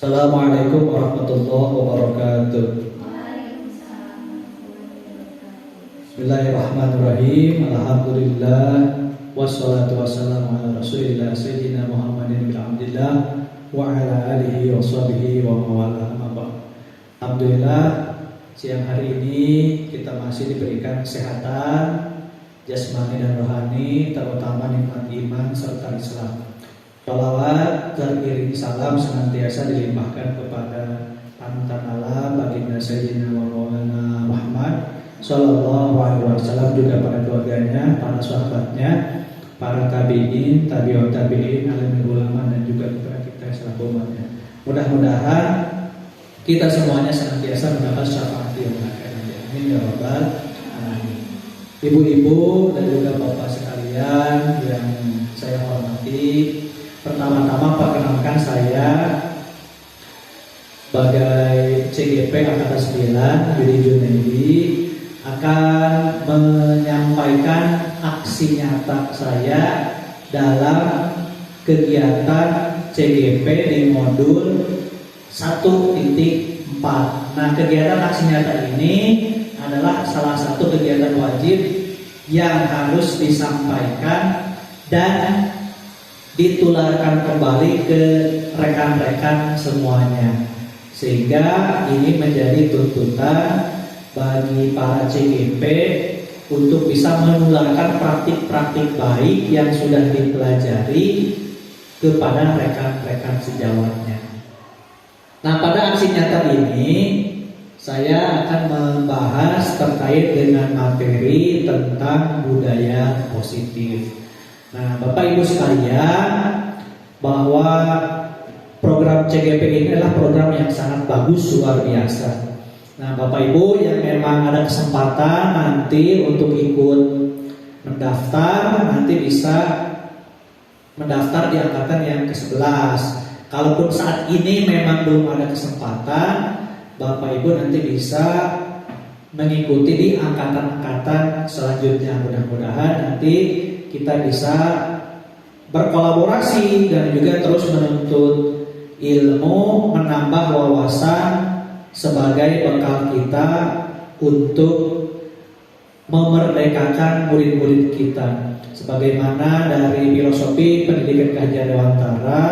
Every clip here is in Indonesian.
Assalamualaikum warahmatullahi wabarakatuh. Bismillahirrahmanirrahim. Alhamdulillah wassalatu wassalamu ala Rasulillah sayyidina Muhammadin bin Abdillah wa ala alihi wa sahbihi wa mawala. Alhamdulillah, siang hari ini kita masih diberikan kesehatan jasmani dan rohani, terutama nikmat iman serta Islam. Shalawat teriring salam senantiasa dilimpahkan kepada panutan Allah baginda Sayyidina Maulana Muhammad Sallallahu Alaihi Wasallam, juga pada keluarganya, para sahabatnya, para tabiin, tabiut tabiin, alim ulama, dan juga kepada kita selaku umatnya. Mudah-mudahan kita semuanya senantiasa mendapat syafaat yang akan. Amin ya rabbal alamin. Ibu-ibu dan juga bapak sekalian yang saya hormati, pertama-tama perkenalkan saya sebagai CGP Angkatan 9 Yudi Junaidi akan menyampaikan aksi nyata saya dalam kegiatan CGP di modul 1.4. Nah, kegiatan aksi nyata ini adalah salah satu kegiatan wajib yang harus disampaikan dan ditularkan kembali ke rekan-rekan semuanya, sehingga ini menjadi tuntutan bagi para CGP untuk bisa menularkan praktik-praktik baik yang sudah dipelajari kepada rekan-rekan sejawatnya. Nah, pada aksi nyata ini saya akan membahas terkait dengan materi tentang budaya positif. Nah, Bapak Ibu sekalian, bahwa program CGP ini adalah program yang sangat bagus, luar biasa. Nah, Bapak Ibu yang memang ada kesempatan nanti untuk ikut mendaftar, nanti bisa mendaftar di angkatan yang ke-11. Kalaupun saat ini memang belum ada kesempatan, Bapak Ibu nanti bisa mengikuti di angkatan-angkatan selanjutnya. Mudah-mudahan nanti kita bisa berkolaborasi dan juga terus menuntut ilmu, menambah wawasan sebagai bekal kita untuk memerdekakan murid-murid kita. Sebagaimana dari filosofi pendidikan Kajian Dewantara,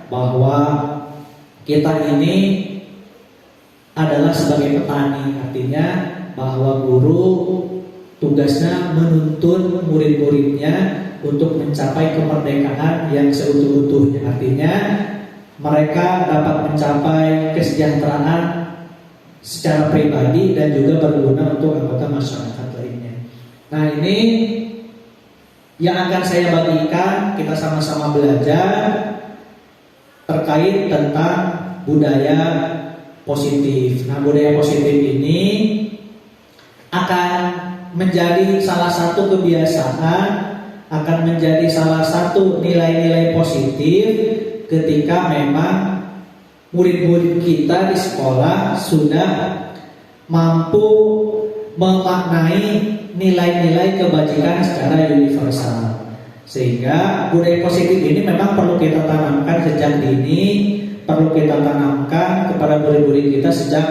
bahwa kita ini adalah sebagai petani, artinya bahwa guru tugasnya menuntun murid-muridnya untuk mencapai kemerdekaan yang seutuh-utuhnya. Artinya mereka dapat mencapai kesejahteraan secara pribadi dan juga berguna untuk anggota masyarakat lainnya. Nah, ini yang akan saya bagikan, kita sama-sama belajar terkait tentang budaya positif. Nah, budaya positif ini akan menjadi salah satu kebiasaan, akan menjadi salah satu nilai-nilai positif ketika memang murid-murid kita di sekolah sudah mampu memaknai nilai-nilai kebajikan secara universal. Sehingga budaya positif ini memang perlu kita tanamkan sejak dini, perlu kita tanamkan kepada murid-murid kita sejak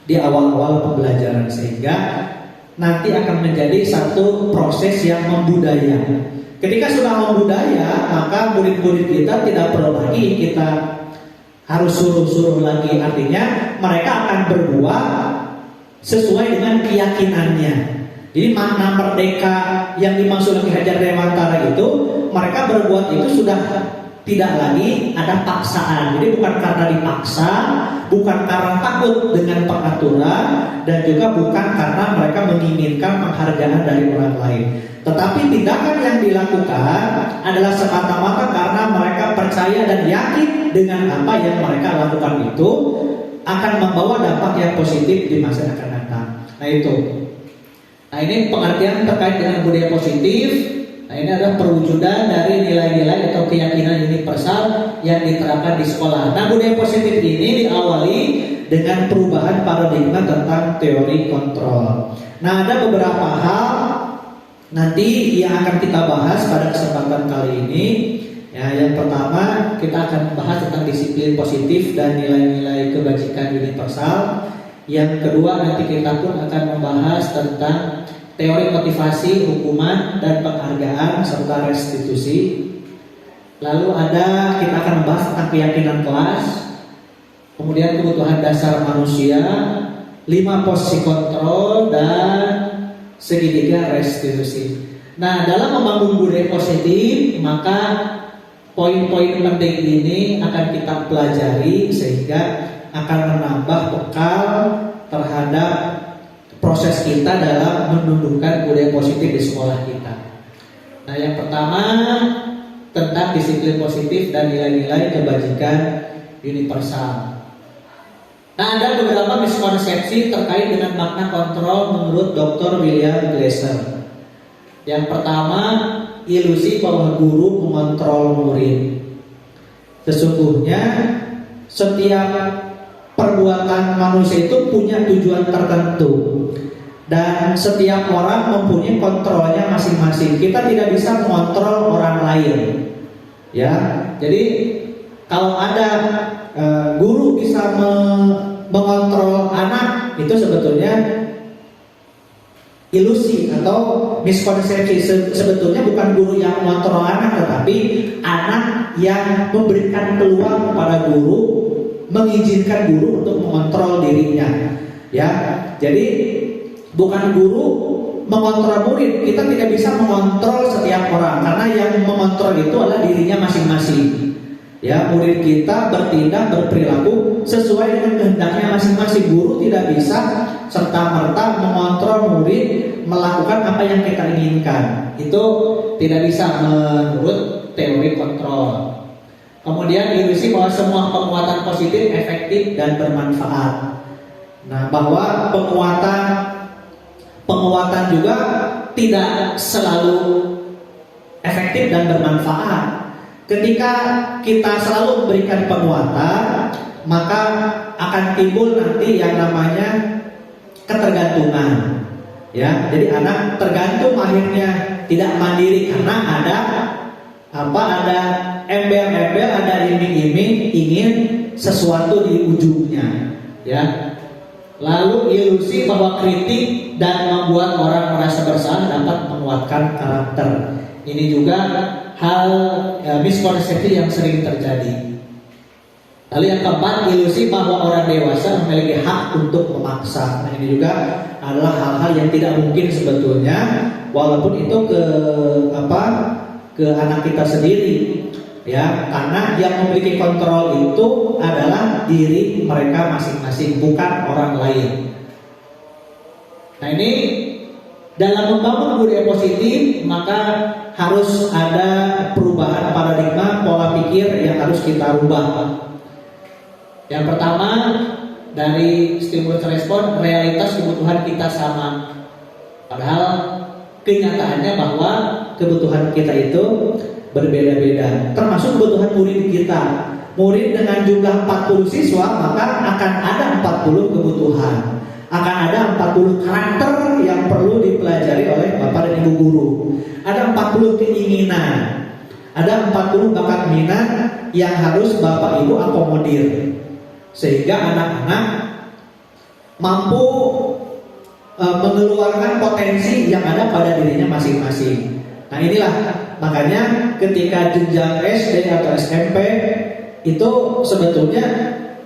di awal-awal pembelajaran, sehingga nanti akan menjadi satu proses yang membudaya. Ketika sudah membudaya, maka murid-murid kita tidak perlu lagi kita harus suruh-suruh lagi. Artinya mereka akan berbuat sesuai dengan keyakinannya. Jadi makna merdeka yang dimaksud Ki Hajar Dewantara itu, mereka berbuat itu sudah tidak lagi ada paksaan. Jadi bukan karena dipaksa, bukan karena takut dengan pengaturan, dan juga bukan karena mereka menginginkan penghargaan dari orang lain. Tetapi tindakan yang dilakukan adalah semata-mata karena mereka percaya dan yakin dengan apa yang mereka lakukan itu akan membawa dampak yang positif di masa yang akan datang. Nah, itu. Nah, ini pengertian terkait dengan budaya positif. Nah, ini adalah perwujudan dari nilai-nilai atau keyakinan universal yang diterapkan di sekolah. Nah, budaya positif ini diawali dengan perubahan paradigma tentang teori kontrol. Nah, ada beberapa hal nanti yang akan kita bahas pada kesempatan kali ini. Ya, yang pertama kita akan bahas tentang tentang disiplin positif dan nilai-nilai kebajikan universal. Yang kedua nanti kita pun akan membahas tentang teori motivasi, hukuman, dan penghargaan serta restitusi. Lalu kita akan membahas tentang keyakinan kelas, kemudian kebutuhan dasar manusia, 5 posisi kontrol, dan segitiga restitusi. Nah, dalam membangun budaya positif, maka poin-poin penting ini akan kita pelajari sehingga akan menambah bekal terhadap proses kita dalam menumbuhkan budaya positif di sekolah kita. Nah, yang pertama tentang disiplin positif dan nilai-nilai kebajikan universal. Nah, ada beberapa miskonsepsi terkait dengan makna kontrol menurut Dr. William Glasser. Yang pertama, ilusi bahwa guru mengontrol murid. Sesungguhnya setiap perbuatan manusia itu punya tujuan tertentu dan setiap orang mempunyai kontrolnya masing-masing. Kita tidak bisa mengontrol orang lain, ya. Jadi kalau ada guru bisa mengontrol anak, itu sebetulnya ilusi atau miskonsepsi. Sebetulnya bukan guru yang mengontrol anak, tetapi anak yang memberikan peluang kepada guru, mengizinkan guru untuk mengontrol dirinya, ya. Jadi bukan guru mengontrol murid. Kita tidak bisa mengontrol setiap orang karena yang mengontrol itu adalah dirinya masing-masing. Ya, murid kita bertindak, berperilaku sesuai dengan kehendaknya masing-masing. Guru tidak bisa serta-merta mengontrol murid melakukan apa yang kita inginkan. Itu tidak bisa menurut teori kontrol. Kemudian ilusi bahwa semua penguatan positif efektif dan bermanfaat. Nah, bahwa penguatan juga tidak selalu efektif dan bermanfaat. Ketika kita selalu memberikan penguatan, maka akan timbul nanti yang namanya ketergantungan. Ya, jadi anak tergantung, akhirnya tidak mandiri karena ada embel-embel, ada iming-iming ingin sesuatu di ujungnya. Ya. Lalu ilusi bahwa kritik dan membuat orang merasa bersalah dapat menguatkan karakter. Ini juga hal miskonsepsi yang sering terjadi. Lalu yang keempat, ilusi bahwa orang dewasa memiliki hak untuk memaksa. Nah, ini juga adalah hal-hal yang tidak mungkin sebetulnya, walaupun itu ke anak kita sendiri. Ya, karena yang memiliki kontrol itu adalah diri mereka masing-masing, bukan orang lain. Nah, ini dalam membangun budaya positif maka harus ada perubahan paradigma pola pikir yang harus kita rubah. Yang pertama, dari stimulus respon, realitas kebutuhan kita sama. Padahal kenyataannya bahwa kebutuhan kita itu berbeda-beda, termasuk kebutuhan murid kita. Murid dengan jumlah 40 siswa, maka akan ada 40 kebutuhan, akan ada 40 karakter yang perlu dipelajari oleh Bapak dan Ibu guru. Ada 40 keinginan, ada 40 bakat minat yang harus Bapak Ibu akomodir, sehingga anak-anak mampu mengeluarkan potensi yang ada pada dirinya masing-masing. Nah, inilah makanya ketika jenjang SD atau SMP itu sebetulnya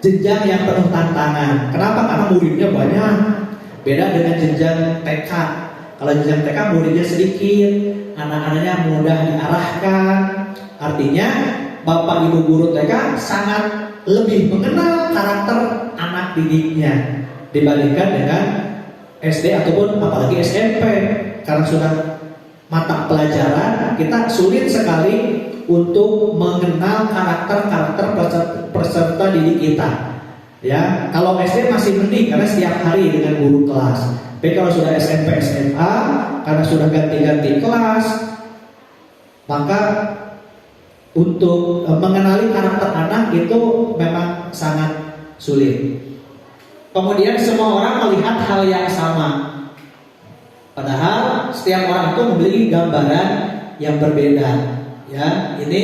jenjang yang penuh tantangan. Kenapa? Karena muridnya banyak. Beda dengan jenjang TK. Kalau jenjang TK muridnya sedikit, anak-anaknya mudah diarahkan. Artinya Bapak Ibu guru TK sangat lebih mengenal karakter anak didiknya dibandingkan dengan SD ataupun apalagi SMP. Karena sudah mata pelajaran, kita sulit sekali untuk mengenal karakter-karakter peserta didik kita. Ya, kalau SD masih mending karena setiap hari dengan guru kelas. Tapi kalau sudah SMP, SMA, karena sudah ganti-ganti kelas, maka untuk mengenali karakter anak itu memang sangat sulit. Kemudian semua orang melihat hal yang sama. Padahal setiap orang itu memiliki gambaran yang berbeda. Ya, ini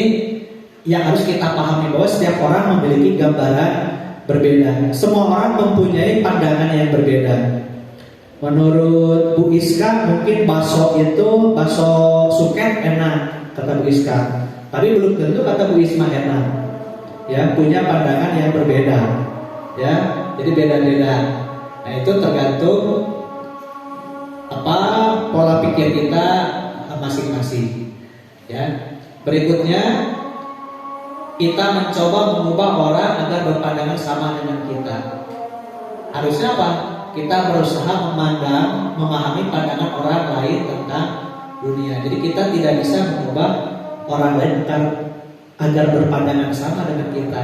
yang harus kita pahami bahwa setiap orang memiliki gambaran berbeda. Semua orang mempunyai pandangan yang berbeda. Menurut Bu Iska mungkin bakso suket enak kata Bu Iska, tapi belum tentu kata Bu Isma enak. Ya, punya pandangan yang berbeda. Ya, jadi beda-beda. Nah, itu tergantung pola pikir kita masing-masing. Ya. Berikutnya kita mencoba mengubah orang agar berpandangan sama dengan kita. Harusnya apa? Kita berusaha memahami pandangan orang lain tentang dunia. Jadi kita tidak bisa mengubah orang lain agar berpandangan sama dengan kita.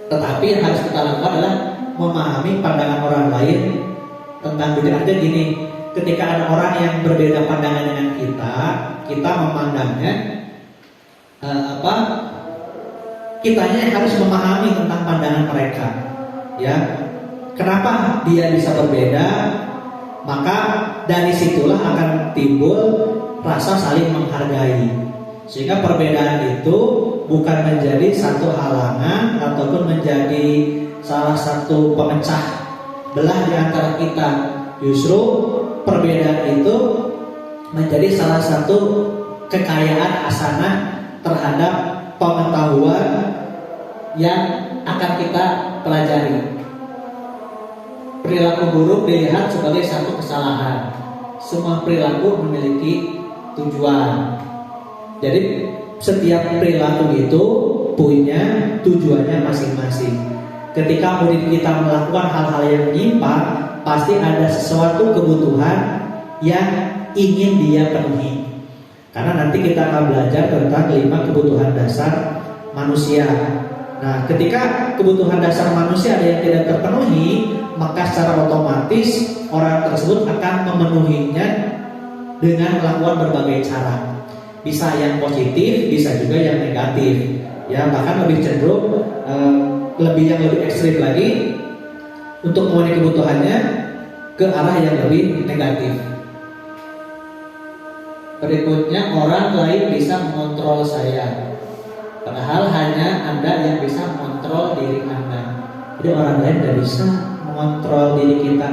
Tetapi yang harus kita lakukan adalah memahami pandangan orang lain tentang dunia. Ada gini, ketika ada orang yang berbeda pandangan dengan kita memandangnya kitanya yang harus memahami tentang pandangan mereka. Ya, kenapa dia bisa berbeda? Maka dari situlah akan timbul rasa saling menghargai. Sehingga perbedaan itu bukan menjadi satu halangan ataupun menjadi salah satu pemecah belah di antara kita. Justru perbedaan itu menjadi salah satu kekayaan hasanah terhadap pengetahuan yang akan kita pelajari. Perilaku buruk dilihat sebagai satu kesalahan. Semua perilaku memiliki tujuan. Jadi setiap perilaku itu punya tujuannya masing-masing. Ketika murid kita melakukan hal-hal yang menyimpang, pasti ada sesuatu kebutuhan yang ingin dia penuhi. Karena nanti kita akan belajar tentang 5 kebutuhan dasar manusia. Nah, ketika kebutuhan dasar manusia ada yang tidak terpenuhi, maka secara otomatis orang tersebut akan memenuhinya dengan melakukan berbagai cara. Bisa yang positif, bisa juga yang negatif. Ya, bahkan lebih cenderung yang lebih ekstrim lagi untuk memenuhi kebutuhannya ke arah yang lebih negatif. Berikutnya, orang lain bisa mengontrol saya, padahal hanya Anda yang bisa mengontrol diri Anda. Jadi orang lain tidak bisa mengontrol diri kita.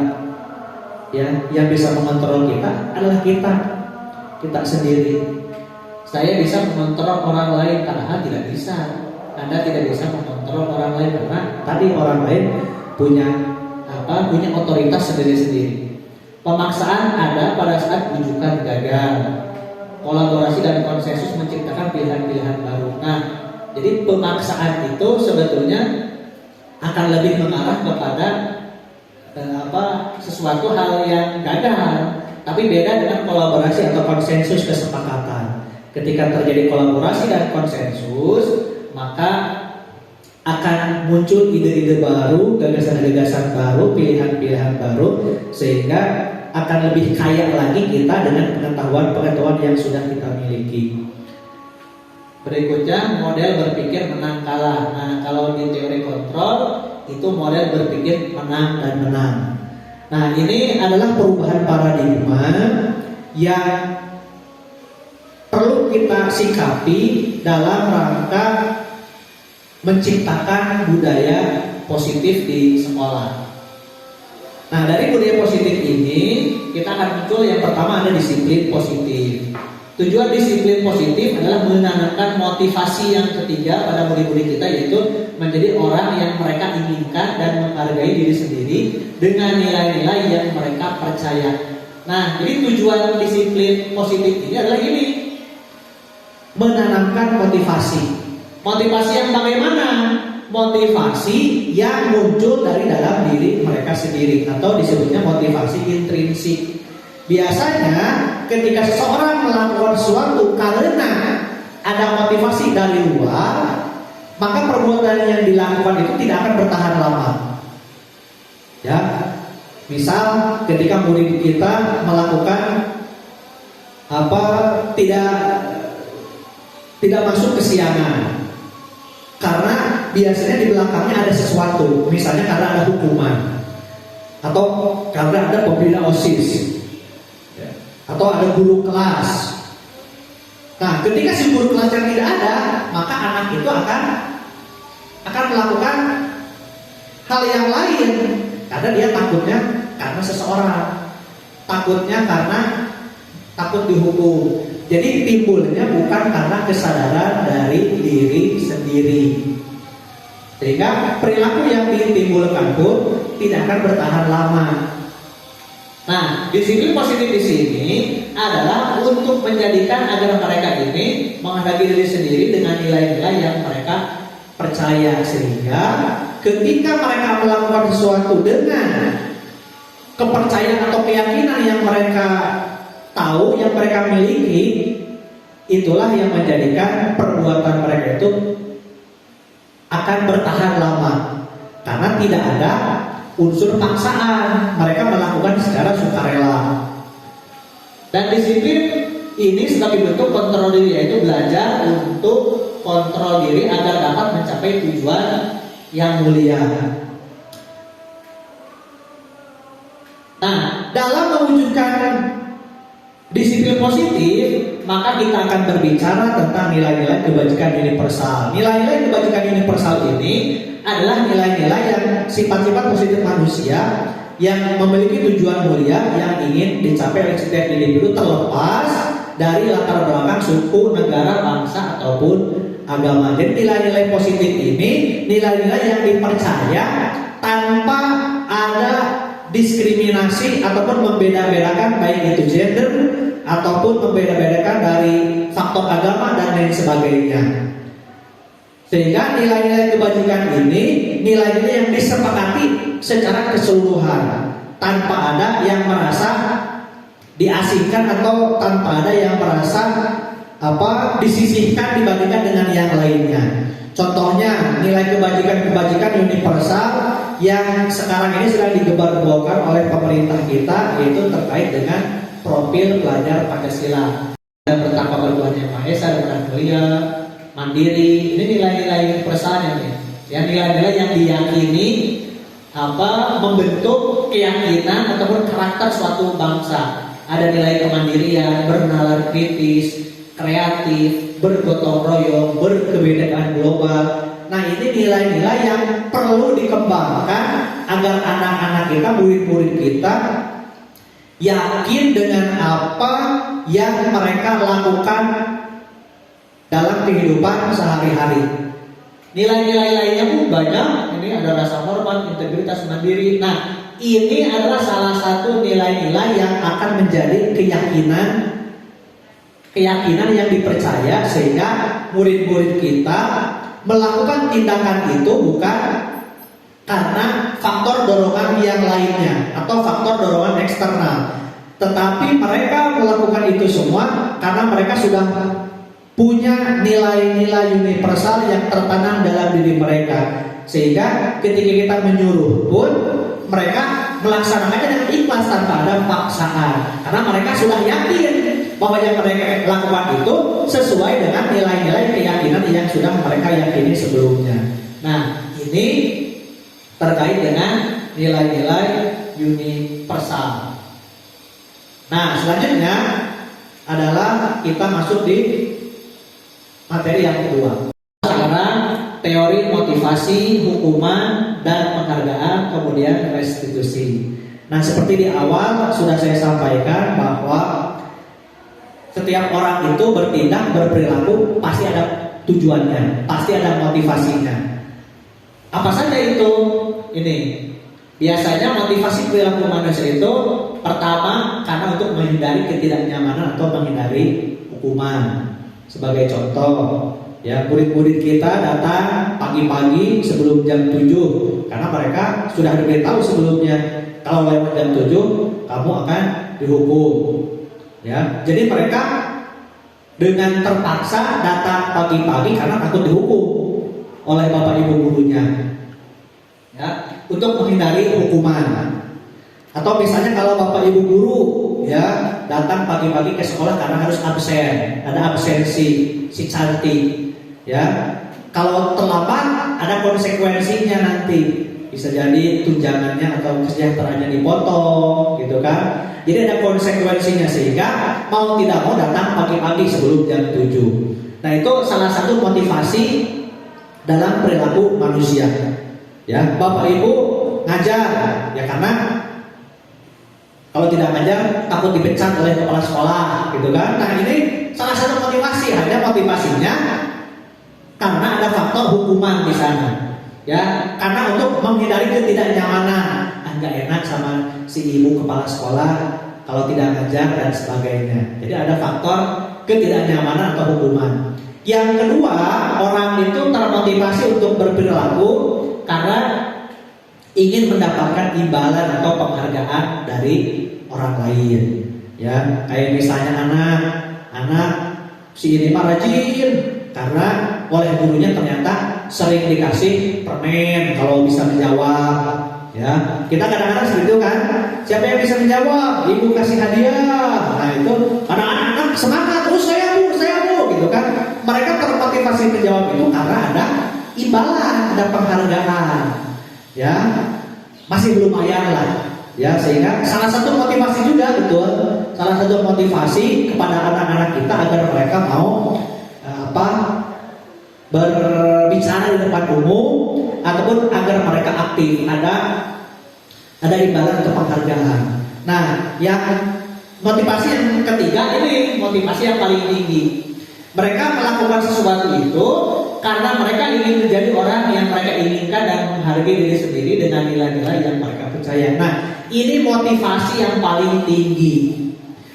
Ya, yang bisa mengontrol kita adalah kita sendiri. Saya bisa mengontrol orang lain, padahal tidak bisa. Anda tidak bisa mengontrol orang lain karena tadi orang lain punya otoritas sendiri-sendiri. Pemaksaan ada pada saat rujukan gagal. Kolaborasi dan konsensus menciptakan pilihan-pilihan baru. Nah, jadi pemaksaan itu sebetulnya akan lebih mengarah kepada sesuatu hal yang gagal. Tapi beda dengan kolaborasi atau konsensus kesepakatan. Ketika terjadi kolaborasi dan konsensus, maka akan muncul ide-ide baru, gagasan-gagasan baru, pilihan-pilihan baru, sehingga akan lebih kaya lagi kita dengan pengetahuan-pengetahuan yang sudah kita miliki. Berikutnya, model berpikir menang kalah. Nah, kalau di teori kontrol itu model berpikir menang dan menang. Nah, ini adalah perubahan paradigma yang perlu kita sikapi dalam rangka menciptakan budaya positif di sekolah. Nah, dari budaya positif ini kita akan muncul yang pertama ada disiplin positif. Tujuan disiplin positif adalah menanamkan motivasi yang ketiga pada murid-murid kita, yaitu menjadi orang yang mereka inginkan dan menghargai diri sendiri dengan nilai-nilai yang mereka percaya. Nah, jadi tujuan disiplin positif ini adalah ini, menanamkan motivasi. Motivasi yang bagaimana? Motivasi yang muncul dari dalam diri mereka sendiri, atau disebutnya motivasi intrinsik. Biasanya ketika seseorang melakukan sesuatu karena ada motivasi dari luar, maka perbuatan yang dilakukan itu tidak akan bertahan lama. Ya, misal ketika murid kita melakukan tidak masuk kesiangan, karena biasanya di belakangnya ada sesuatu, misalnya karena ada hukuman, atau karena ada pembina OSIS, atau ada guru kelas. Nah, ketika si guru kelas yang tidak ada, maka anak itu akan melakukan hal yang lain karena dia takutnya karena seseorang, takutnya karena takut dihukum. Jadi timbulnya bukan karena kesadaran dari diri sendiri, sehingga perilaku yang ditimbulkan pun tidak akan bertahan lama. Nah, disiplin positif di sini adalah untuk menjadikan agar mereka ini menghadapi diri sendiri dengan nilai-nilai yang mereka percaya, sehingga ketika mereka melakukan sesuatu dengan kepercayaan atau keyakinan yang mereka tahu, yang mereka miliki, itulah yang menjadikan perbuatan mereka itu akan bertahan lama karena tidak ada unsur paksaan, mereka melakukan secara sukarela. Dan disiplin ini sebagai bentuk kontrol diri, yaitu belajar untuk kontrol diri agar dapat mencapai tujuan yang mulia. Nah, dalam mewujudkan disiplin positif, maka kita akan berbicara tentang nilai-nilai kebajikan universal. Nilai-nilai kebajikan universal ini adalah nilai-nilai yang sifat-sifat positif manusia yang memiliki tujuan mulia yang ingin dicapai oleh setiap individu terlepas dari latar belakang suku, negara, bangsa ataupun agama. Jadi nilai-nilai positif ini nilai-nilai yang dipercaya tanpa ada diskriminasi ataupun membeda-bedakan, baik itu gender ataupun membeda-bedakan dari faktor agama dan lain sebagainya. Sehingga nilai-nilai kebajikan ini nilai-nilai yang disepakati secara keseluruhan tanpa ada yang merasa diasingkan atau tanpa ada yang merasa disisihkan dibandingkan dengan yang lainnya. Contohnya nilai kebajikan universal yang sekarang ini sedang digembar-gemborkan oleh pemerintah kita, yaitu terkait dengan profil pelajar Pancasila. Dan bertakwa kepada Tuhan Yang Maha Esa dan berakal mulia, mandiri. Ini nilai-nilai universal ya, nilai-nilai yang diyakini membentuk keyakinan ataupun karakter suatu bangsa. Ada nilai kemandirian, bernalar kritis, kreatif, bergotong royong, berkebudayaan global. Nah, ini nilai-nilai yang perlu dikembangkan agar anak-anak kita, murid-murid kita yakin dengan apa yang mereka lakukan dalam kehidupan sehari-hari. Nilai-nilai lainnya pun banyak. Ini ada rasa hormat, integritas, mandiri. Nah, ini adalah salah satu nilai-nilai yang akan menjadi keyakinan yang dipercaya, sehingga murid-murid kita melakukan tindakan itu bukan karena faktor dorongan yang lainnya atau faktor dorongan eksternal, tetapi mereka melakukan itu semua karena mereka sudah punya nilai-nilai universal yang tertanam dalam diri mereka, sehingga ketika kita menyuruh pun mereka melaksanakannya dengan ikhlas tanpa ada paksaan, karena mereka sudah yakin bahwa yang mereka lakukan itu sesuai dengan nilai-nilai keyakinan yang sudah mereka yakini sebelumnya. Nah, ini terkait dengan nilai-nilai universal. Nah, selanjutnya adalah kita masuk di materi yang kedua. Sekarang teori motivasi, hukuman, dan penghargaan, kemudian restitusi. Nah, seperti di awal sudah saya sampaikan bahwa setiap orang itu bertindak, berperilaku pasti ada tujuannya, pasti ada motivasinya. Apa saja itu? Ini biasanya motivasi perilaku manusia itu pertama karena untuk menghindari ketidaknyamanan atau menghindari hukuman. Sebagai contoh, ya, murid-murid kita datang pagi-pagi sebelum jam 7 karena mereka sudah diberitahu sebelumnya kalau lewat jam 7 kamu akan dihukum. Ya, jadi mereka dengan terpaksa datang pagi-pagi karena takut dihukum oleh bapak ibu gurunya, ya, untuk menghindari hukuman. Atau misalnya kalau bapak ibu guru ya datang pagi-pagi ke sekolah karena harus absen, ada absensi si cantik, ya. Kalau terlambat ada konsekuensinya nanti, bisa jadi tunjangannya atau kesejahteraannya dipotong, gitu kan. Jadi ada konsekuensinya sehingga mau tidak mau datang pagi-pagi sebelum jam 7. Nah, itu salah satu motivasi dalam perilaku manusia. Ya, Bapak Ibu ngajar ya karena kalau tidak ngajar takut dipecat oleh kepala sekolah, gitu kan. Nah, ini salah satu motivasi, hanya motivasinya karena ada faktor hukuman di sana. Ya, karena untuk menghindari ketidaknyamanan, nggak enak sama si ibu kepala sekolah kalau tidak ngajar dan sebagainya. Jadi ada faktor ketidaknyamanan atau hukuman. Yang kedua, orang itu termotivasi untuk berperilaku karena ingin mendapatkan imbalan atau penghargaan dari orang lain. Ya, kayak misalnya anak si ini mah rajin karena oleh gurunya ternyata sering dikasih permen kalau bisa menjawab. Ya, kita kadang-kadang seperti itu kan. Siapa yang bisa menjawab? Ibu kasih hadiah. Nah, itu anak-anak semangat terus saya bu, gitu kan. Mereka termotivasi menjawab itu karena ada imbalan, ada penghargaan. Ya, masih lumayan lah. Ya, sehingga salah satu motivasi juga betul. Salah satu motivasi kepada anak-anak kita agar mereka mau berbicara di depan umum ataupun agar mereka aktif, ada imbalan atau penghargaan. Nah, yang motivasi yang ketiga ini motivasi yang paling tinggi. Mereka melakukan sesuatu itu karena mereka ingin menjadi orang yang mereka inginkan dan menghargai diri sendiri dengan nilai-nilai yang mereka percaya. Nah, ini motivasi yang paling tinggi.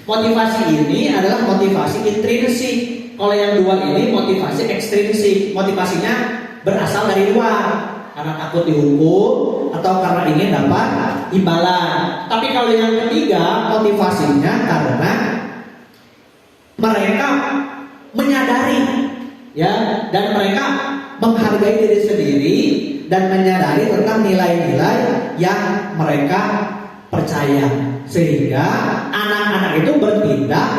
Motivasi ini adalah motivasi intrinsik. Kalau yang dua ini motivasi ekstrinsik. Motivasinya berasal dari luar, karena takut dihukum atau karena ingin dapat imbalan. Tapi kalau yang ketiga motivasinya karena mereka menyadari, ya, dan mereka menghargai diri sendiri dan menyadari tentang nilai-nilai yang mereka percaya, sehingga anak-anak itu bertindak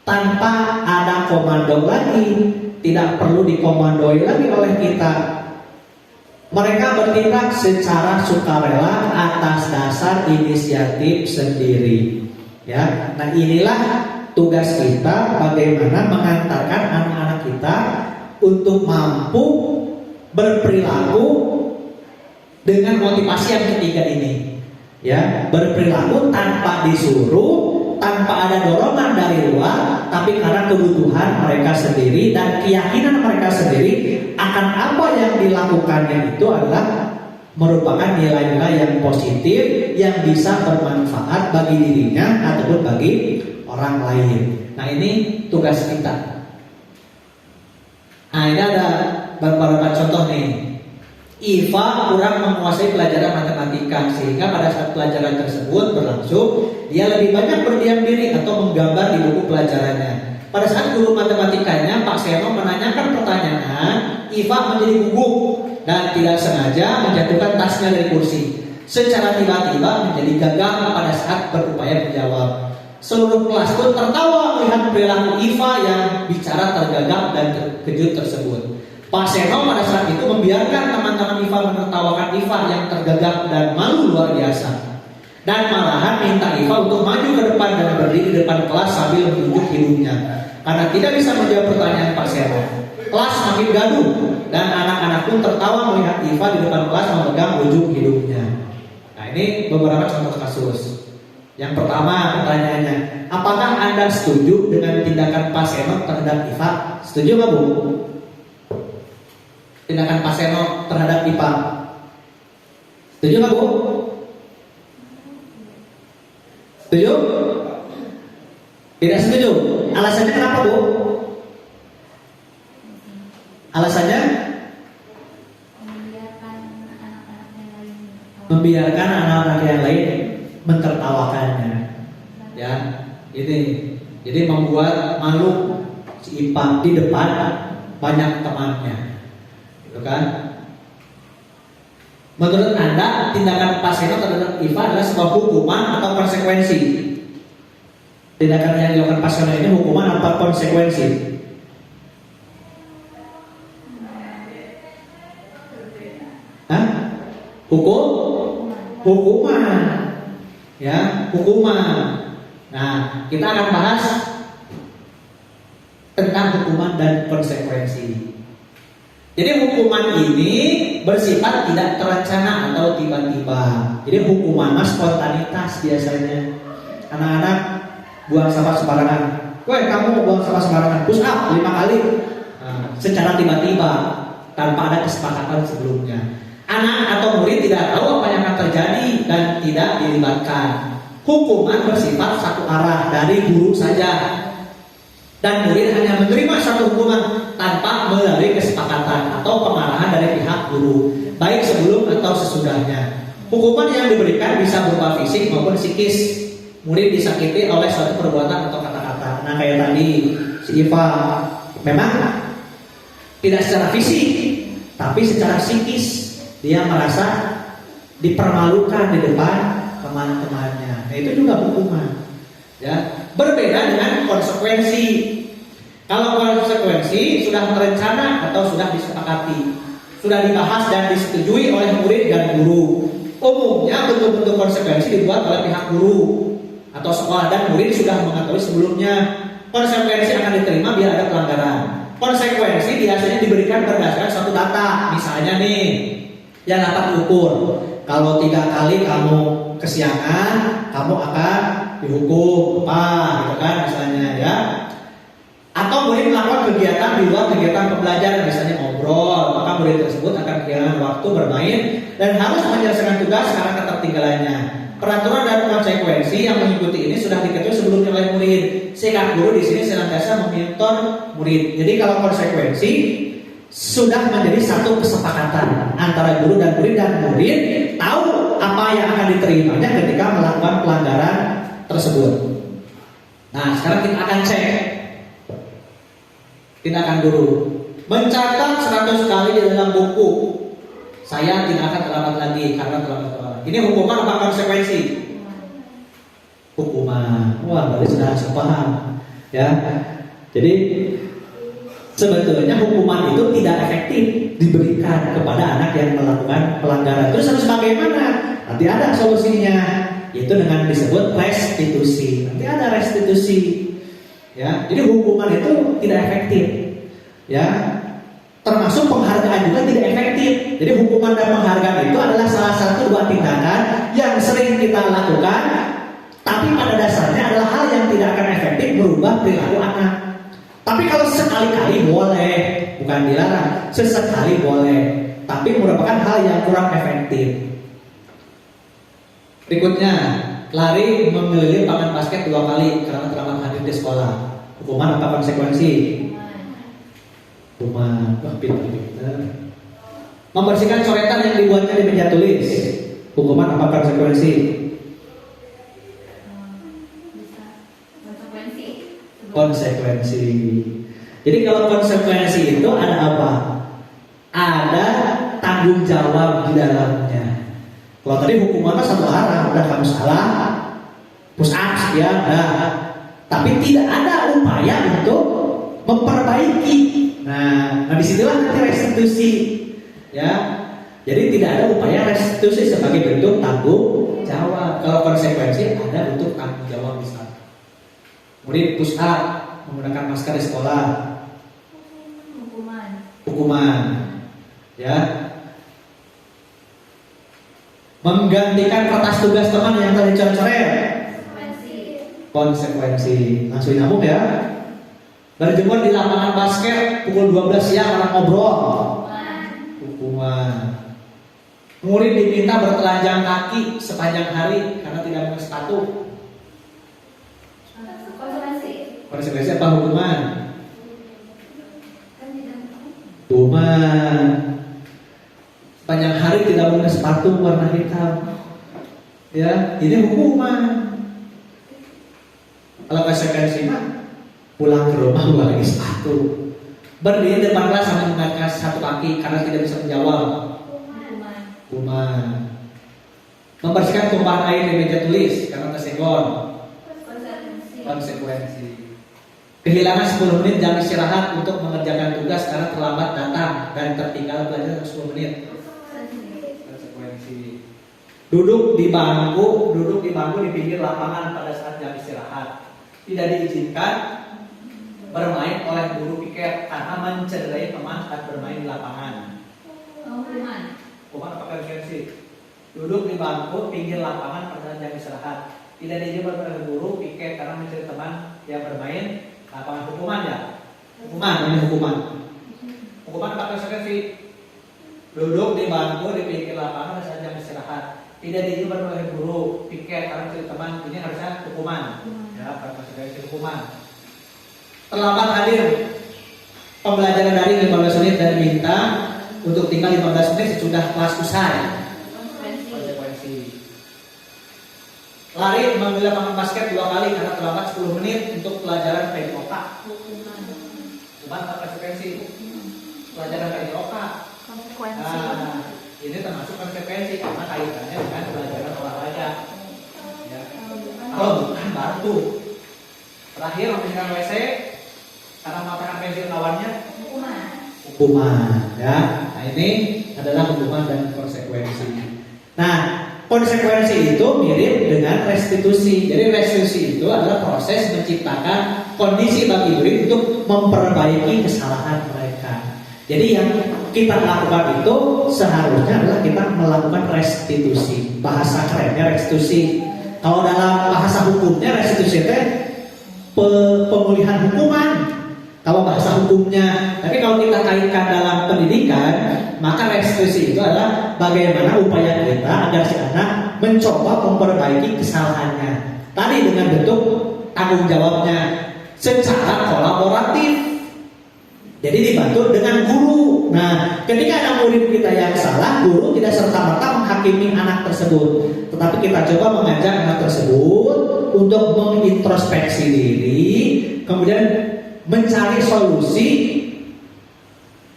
tanpa ada komando lagi, tidak perlu dikomandoi lagi oleh kita. Mereka bertindak secara sukarela atas dasar inisiatif sendiri. Ya, nah inilah tugas kita, bagaimana mengantarkan anak-anak kita untuk mampu berperilaku dengan motivasi yang ketiga ini. Ya, berperilaku tanpa disuruh, tanpa ada dorongan dari luar, tapi karena kebutuhan mereka sendiri dan keyakinan mereka sendiri akan apa yang dilakukannya itu adalah merupakan nilai-nilai yang positif yang bisa bermanfaat bagi dirinya ataupun bagi orang lain. Nah, ini tugas kita. Nah, ini ada beberapa contoh nih. Iva kurang menguasai pelajaran matematika, sehingga pada saat pelajaran tersebut berlangsung, dia lebih banyak berdiam diri atau menggambar di buku pelajarannya. Pada saat guru matematikanya, Pak Seno, menanyakan pertanyaan, Iva menjadi gugup dan tidak sengaja menjatuhkan tasnya dari kursi. Secara tiba-tiba menjadi gagal pada saat berupaya menjawab. Seluruh kelas pun tertawa melihat perilaku Iva yang bicara tergagap dan terkejut tersebut. Pak Seno pada saat itu membiarkan teman-teman Iva menertawakan Iva yang tergagap dan malu luar biasa, dan malahan minta Iva untuk maju ke depan dan berdiri di depan kelas sambil menunjuk hidungnya. Karena tidak bisa menjawab pertanyaan Pak Seno, kelas makin gaduh dan anak-anak pun tertawa melihat Iva di depan kelas memegang ujung hidungnya. Nah, ini beberapa contoh kasus. Yang pertama, pertanyaannya, apakah Anda setuju dengan tindakan Pak Seno terhadap Iva? Setuju nggak, Bu? Tindakan Pak Seno terhadap IPA. Setuju nggak, Bu? Setuju? Tidak setuju. Alasannya kenapa, Bu? Alasannya? Membiarkan anak-anak yang lain mentertawakannya. Ya, ini. Jadi membuat malu si IPA di depan banyak temannya. Kan? Menurut Anda, tindakan Pak Seno terhadap Iva adalah sebuah hukuman atau konsekuensi? Tindakan yang dilakukan Pak Seno ini hukuman atau konsekuensi? Hah? Hukuman. ya, hukuman. Nah, kita akan bahas tentang hukuman dan konsekuensi. Jadi hukuman ini bersifat tidak terencana atau tiba-tiba. Jadi hukuman spontanitas biasanya. Anak-anak buang sampah sembarangan. Woi, kamu buang sampah sembarangan, push up 5 kali. Nah, secara tiba-tiba tanpa ada kesepakatan sebelumnya. Anak atau murid tidak tahu apa yang akan terjadi dan tidak dilibatkan. Hukuman bersifat satu arah dari guru saja. Dan murid hanya menerima satu hukuman tanpa melalui kesepakatan atau pengarahan dari pihak guru, baik sebelum atau sesudahnya. Hukuman yang diberikan bisa berupa fisik maupun psikis. Murid disakiti oleh suatu perbuatan atau kata-kata. Nah, kayak tadi si Iva memang tidak secara fisik, tapi secara psikis dia merasa dipermalukan di depan teman-temannya. Nah, itu juga hukuman. Ya, berbeda dengan konsekuensi. Kalau konsekuensi sudah terencana atau sudah disepakati, sudah dibahas dan disetujui oleh murid dan guru. Umumnya bentuk-bentuk konsekuensi dibuat oleh pihak guru atau sekolah dan murid sudah mengetahui sebelumnya. Konsekuensi akan diterima bila ada pelanggaran. Konsekuensi biasanya diberikan berdasarkan suatu data. Misalnya nih, yang dapat diukur. Kalau 3 kali kamu kesiangan, kamu akan dihukum apa, gitu kan, misalnya ya. Atau murid melakukan kegiatan di luar kegiatan pembelajaran, misalnya ngobrol, maka murid tersebut akan kehilangan waktu bermain dan harus menyelesaikan tugas karena ketertinggalannya. Peraturan dan konsekuensi yang mengikuti ini sudah diketahui sebelumnya oleh murid. Sikap guru di sini senantiasa meminta murid. Jadi kalau konsekuensi sudah menjadi satu kesepakatan antara guru dan murid tahu apa yang akan diterimanya ketika melakukan pelanggaran tersebut. Nah, sekarang kita akan cek tindakan guru. Mencatat 100 kali di dalam buku, saya tidak akan terlambat lagi karena terlambat. Ini hukuman apa konsekuensi? Hukuman. Wah, berarti sudah paham ya. Jadi sebetulnya hukuman itu tidak efektif diberikan kepada anak yang melakukan pelanggaran. Terus harus bagaimana? Nanti ada solusinya, yaitu dengan disebut restitusi. Nanti ada restitusi. Ya, jadi hukuman itu tidak efektif. Ya, termasuk penghargaan juga tidak efektif. Jadi hukuman dan penghargaan itu adalah salah satu 2 tindakan yang sering kita lakukan, tapi pada dasarnya adalah hal yang tidak akan efektif merubah perilaku anak. Tapi kalau sekali-kali boleh, bukan dilarang, sesekali boleh, tapi merupakan hal yang kurang efektif. Berikutnya, lari mengelilingi lapangan basket 2 kali karena terlambat hadir di sekolah. Hukuman apa konsekuensi? Hukuman. Wah, pintar. Membersihkan coretan yang dibuatnya di meja tulis. Hukuman apa konsekuensi? Konsekuensi. Jadi kalau konsekuensi itu ada apa? Ada tanggung jawab di dalamnya. Kalau tadi hukumannya satu arah, udah kamu salah, push up ya, tapi tidak ada upaya untuk memperbaiki. Nah disitulah nanti restitusi, ya. Jadi tidak ada upaya restitusi sebagai bentuk tanggung jawab. Kalau konsekuensi ada bentuk tanggung jawab misalnya. Murid push up, menggunakan masker di sekolah. Hukuman. Ya. Menggantikan kertas tugas teman yang tadi coret-coret. Konsekuensi. Langsung nyambung ya. Berjemur di lapangan basket pukul 12 siang karena ngobrol. Hukuman. Murid diminta bertelanjang kaki sepanjang hari karena tidak pakai sepatu. Konsekuensi apa hukuman? Hukuman. Sepanjang hari tidak pakai sepatu warna hitam. Ya, ini hukuman. Kalau konsekuensi mah pulang ke rumah bawa lagi sepatu. Berdiri depan kelas sambil mengangkat satu kaki karena tidak bisa menjawab. Hukuman. Membersihkan tumpahan air di meja tulis karena tersenggol. Konsekuensi. Kehilangan 10 menit jam istirahat untuk mengerjakan tugas karena terlambat datang dan tertinggal belajar 10 menit. Konsekuensi. Duduk di bangku di pinggir lapangan pada saat jam istirahat. Tidak diizinkan bermain oleh guru piket karena mencederai teman saat bermain di lapangan. Hukuman apa konsekuensi? Duduk di bangku pinggir lapangan pada saat jam istirahat. Tidak diizinkan oleh guru piket karena mencederai teman yang bermain lapangan. Hukuman ya? Hukuman. Hukuman apa konsekuensi? Duduk di bangku di pinggir lapangan pada saat jam istirahat. Tidak diizinkan oleh guru piket karena mencederai teman. Ini harusnya hukuman. Ya, konsekuensi hukuman. Terlambat hadir pembelajaran daring 15 menit dan minta untuk tinggal 15 menit sesudah kelas usai. Konsekuensi. Lari mengambil lapangan basket 2 kali karena terlambat 10 menit untuk pelajaran PDOK. Hukuman apa konsekuensi? Pelajaran PDOK. Nah, ini termasuk konsekuensi karena kaitannya dengan pelajaran olahraga. Ya. Kalau bukan batu. Terakhir membersihkan WC karena mengatakan pensil kawannya, hukuman. Ya, nah ini adalah hukuman dan konsekuensi. Nah, konsekuensi itu mirip dengan restitusi. Jadi restitusi itu adalah proses menciptakan kondisi bagi murid untuk memperbaiki kesalahan mereka. Jadi yang kita lakukan itu seharusnya adalah kita melakukan restitusi. Bahasa kerennya restitusi. Kalau dalam bahasa hukumnya restitusi itu pemulihan hukuman. Kalau bahasa hukumnya, tapi kalau kita kaitkan dalam pendidikan, maka restitusi itu adalah bagaimana upaya kita agar si anak mencoba memperbaiki kesalahannya. Tadi dengan bentuk tanggung jawabnya secara kolaboratif. Jadi dibantu dengan guru. Nah, ketika ada murid kita yang salah, guru tidak serta-merta menghakimi anak tersebut, tetapi kita coba mengajak anak tersebut untuk mengintrospeksi diri, kemudian mencari solusi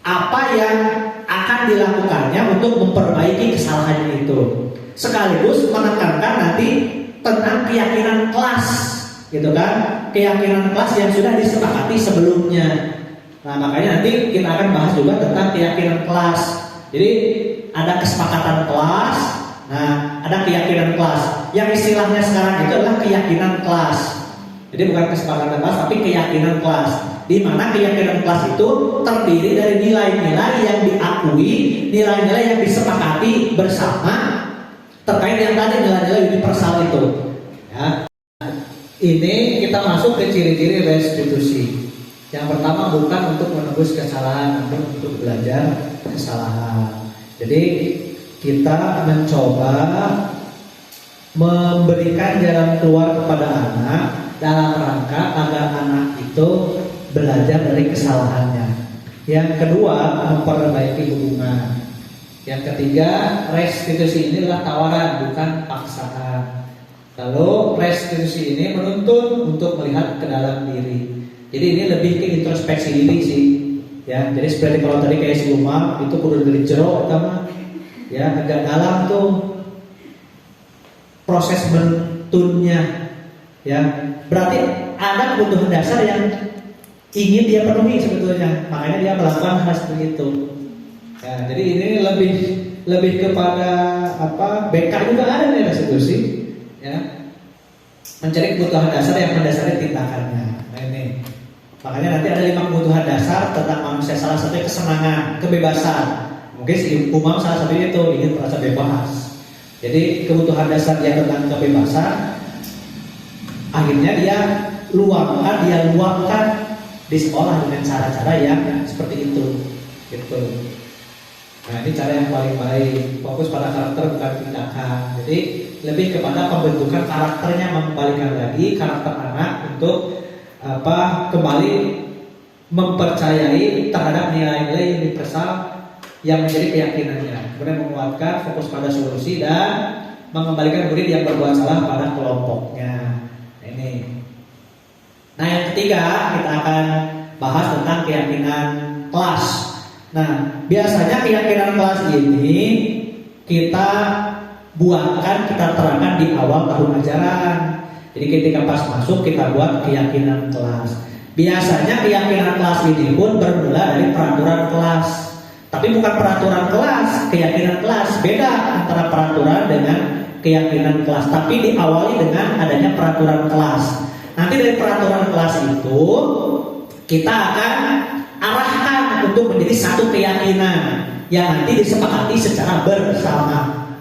apa yang akan dilakukannya untuk memperbaiki kesalahannya itu, sekaligus menekankan nanti tentang keyakinan kelas, gitu kan? Keyakinan kelas yang sudah disepakati sebelumnya. Nah, makanya nanti kita akan bahas juga tentang keyakinan kelas. Jadi ada kesepakatan kelas, nah ada keyakinan kelas. Yang istilahnya sekarang itu adalah keyakinan kelas. Jadi bukan kesepakatan kelas, tapi keyakinan kelas. Di mana keyakinan kelas itu terdiri dari nilai-nilai yang diakui, nilai-nilai yang disepakati bersama terkait yang tadi nilai-nilai universal itu. Ya. Ini kita masuk ke ciri-ciri restitusi. Yang pertama bukan untuk menebus kesalahan, namun untuk belajar kesalahan. Jadi kita mencoba memberikan jalan keluar kepada anak dalam rangka agar anak itu belajar dari kesalahannya. Yang kedua, memperbaiki hubungan. Yang ketiga, restitusi ini adalah tawaran, bukan paksaan. Lalu restitusi ini menuntun untuk melihat ke dalam diri. Jadi ini lebih ke introspeksi diri sih. Ya, jadi seperti kalau tadi kayak si Umar itu kudu dari jero utama, ya agak dalam tuh proses menuntunnya. Ya, berarti ada kebutuhan dasar yang ingin dia penuhi sebetulnya, makanya dia melakukan hal seperti itu. Ya, jadi ini lebih kepada apa? BK juga ada nih restitusi, ya, mencari kebutuhan dasar yang mendasari tindakannya. Nah ini, makanya nanti ada 5 kebutuhan dasar tentang manusia. Salah satunya kesenangan, kebebasan. Mungkin si Umam salah satunya itu ingin merasa bebas. Jadi kebutuhan dasar dia tentang kebebasan, akhirnya dia luangkan di sekolah dengan cara-cara yang seperti itu, gitu. Nah ini cara yang paling baik, fokus pada karakter bukan tindakan. Jadi lebih kepada pembentukan karakternya, mengembalikan lagi karakter anak untuk kembali mempercayai terhadap nilai-nilai universal yang menjadi keyakinannya. Kemudian menguatkan fokus pada solusi dan mengembalikan murid yang berbuat salah pada kelompoknya. Nah yang ketiga kita akan bahas tentang keyakinan kelas. Nah biasanya keyakinan kelas ini kita buatkan, kita terangkan di awal tahun ajaran. Jadi ketika pas masuk kita buat keyakinan kelas. Biasanya keyakinan kelas ini pun bermula dari peraturan kelas. Tapi bukan peraturan kelas, keyakinan kelas. Beda antara peraturan dengan keyakinan kelas, tapi diawali dengan adanya peraturan kelas. Nanti dari peraturan kelas itu kita akan arahkan untuk menjadi satu keyakinan yang nanti disepakati secara bersama.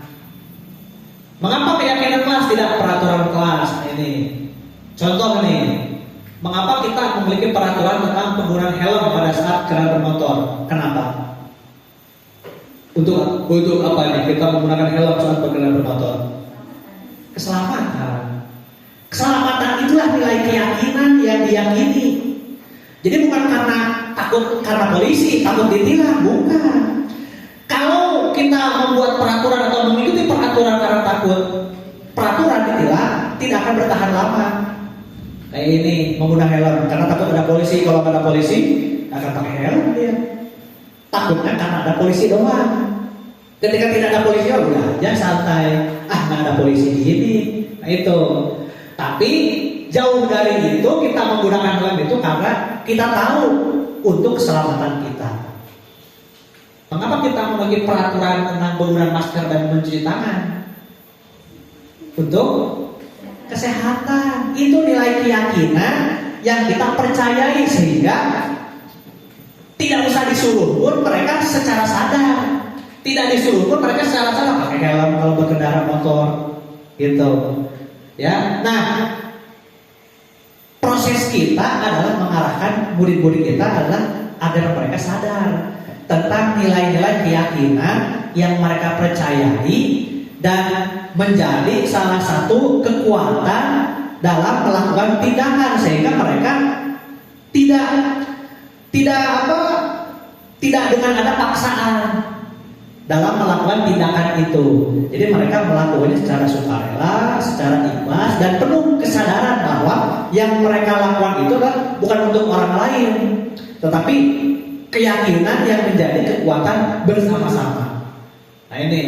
Mengapa keyakinan kelas tidak peraturan kelas? Ini contoh nih. Mengapa kita memiliki peraturan tentang penggunaan helm pada saat kendaraan bermotor? Kenapa? Untuk apa nih kita menggunakan helm saat berkendaraan bermotor? Keselamatan. Keselamatan itulah nilai keyakinan yang diyakini. Jadi bukan karena takut karena polisi, takut ditilang, bukan. Kalau kita membuat peraturan atau mengikuti peraturan karena takut peraturan ditilang, tidak akan bertahan lama. Kayak ini menggunakan helm karena takut ada polisi. Kalau ada polisi akan pakai helm dia. Takutnya karena ada polisi doang. Ketika tidak ada polisi, oh udah aja santai. Nggak ada polisi di sini. Nah itu. Tapi jauh dari itu kita menggunakan helm itu karena kita tahu untuk keselamatan kita. Mengapa kita memiliki peraturan tentang penggunaan masker dan mencuci tangan? Untuk kesehatan. Itu nilai keyakinan yang kita percayai sehingga tidak usah disuruh pun mereka secara sadar. Tidak disuruh pun mereka secara sadar pakai helm kalau berkendara motor, gitu. Ya, nah proses kita adalah mengarahkan murid-murid kita adalah agar mereka sadar tentang nilai-nilai keyakinan yang mereka percayai dan menjadi salah satu kekuatan dalam melakukan tindakan sehingga mereka tidak dengan ada paksaan dalam melakukan tindakan itu. Jadi mereka melakukannya secara sukarela, secara ikhlas dan penuh kesadaran bahwa yang mereka lakukan itu adalah bukan untuk orang lain, tetapi keyakinan yang menjadi kekuatan bersama-sama. Nah ini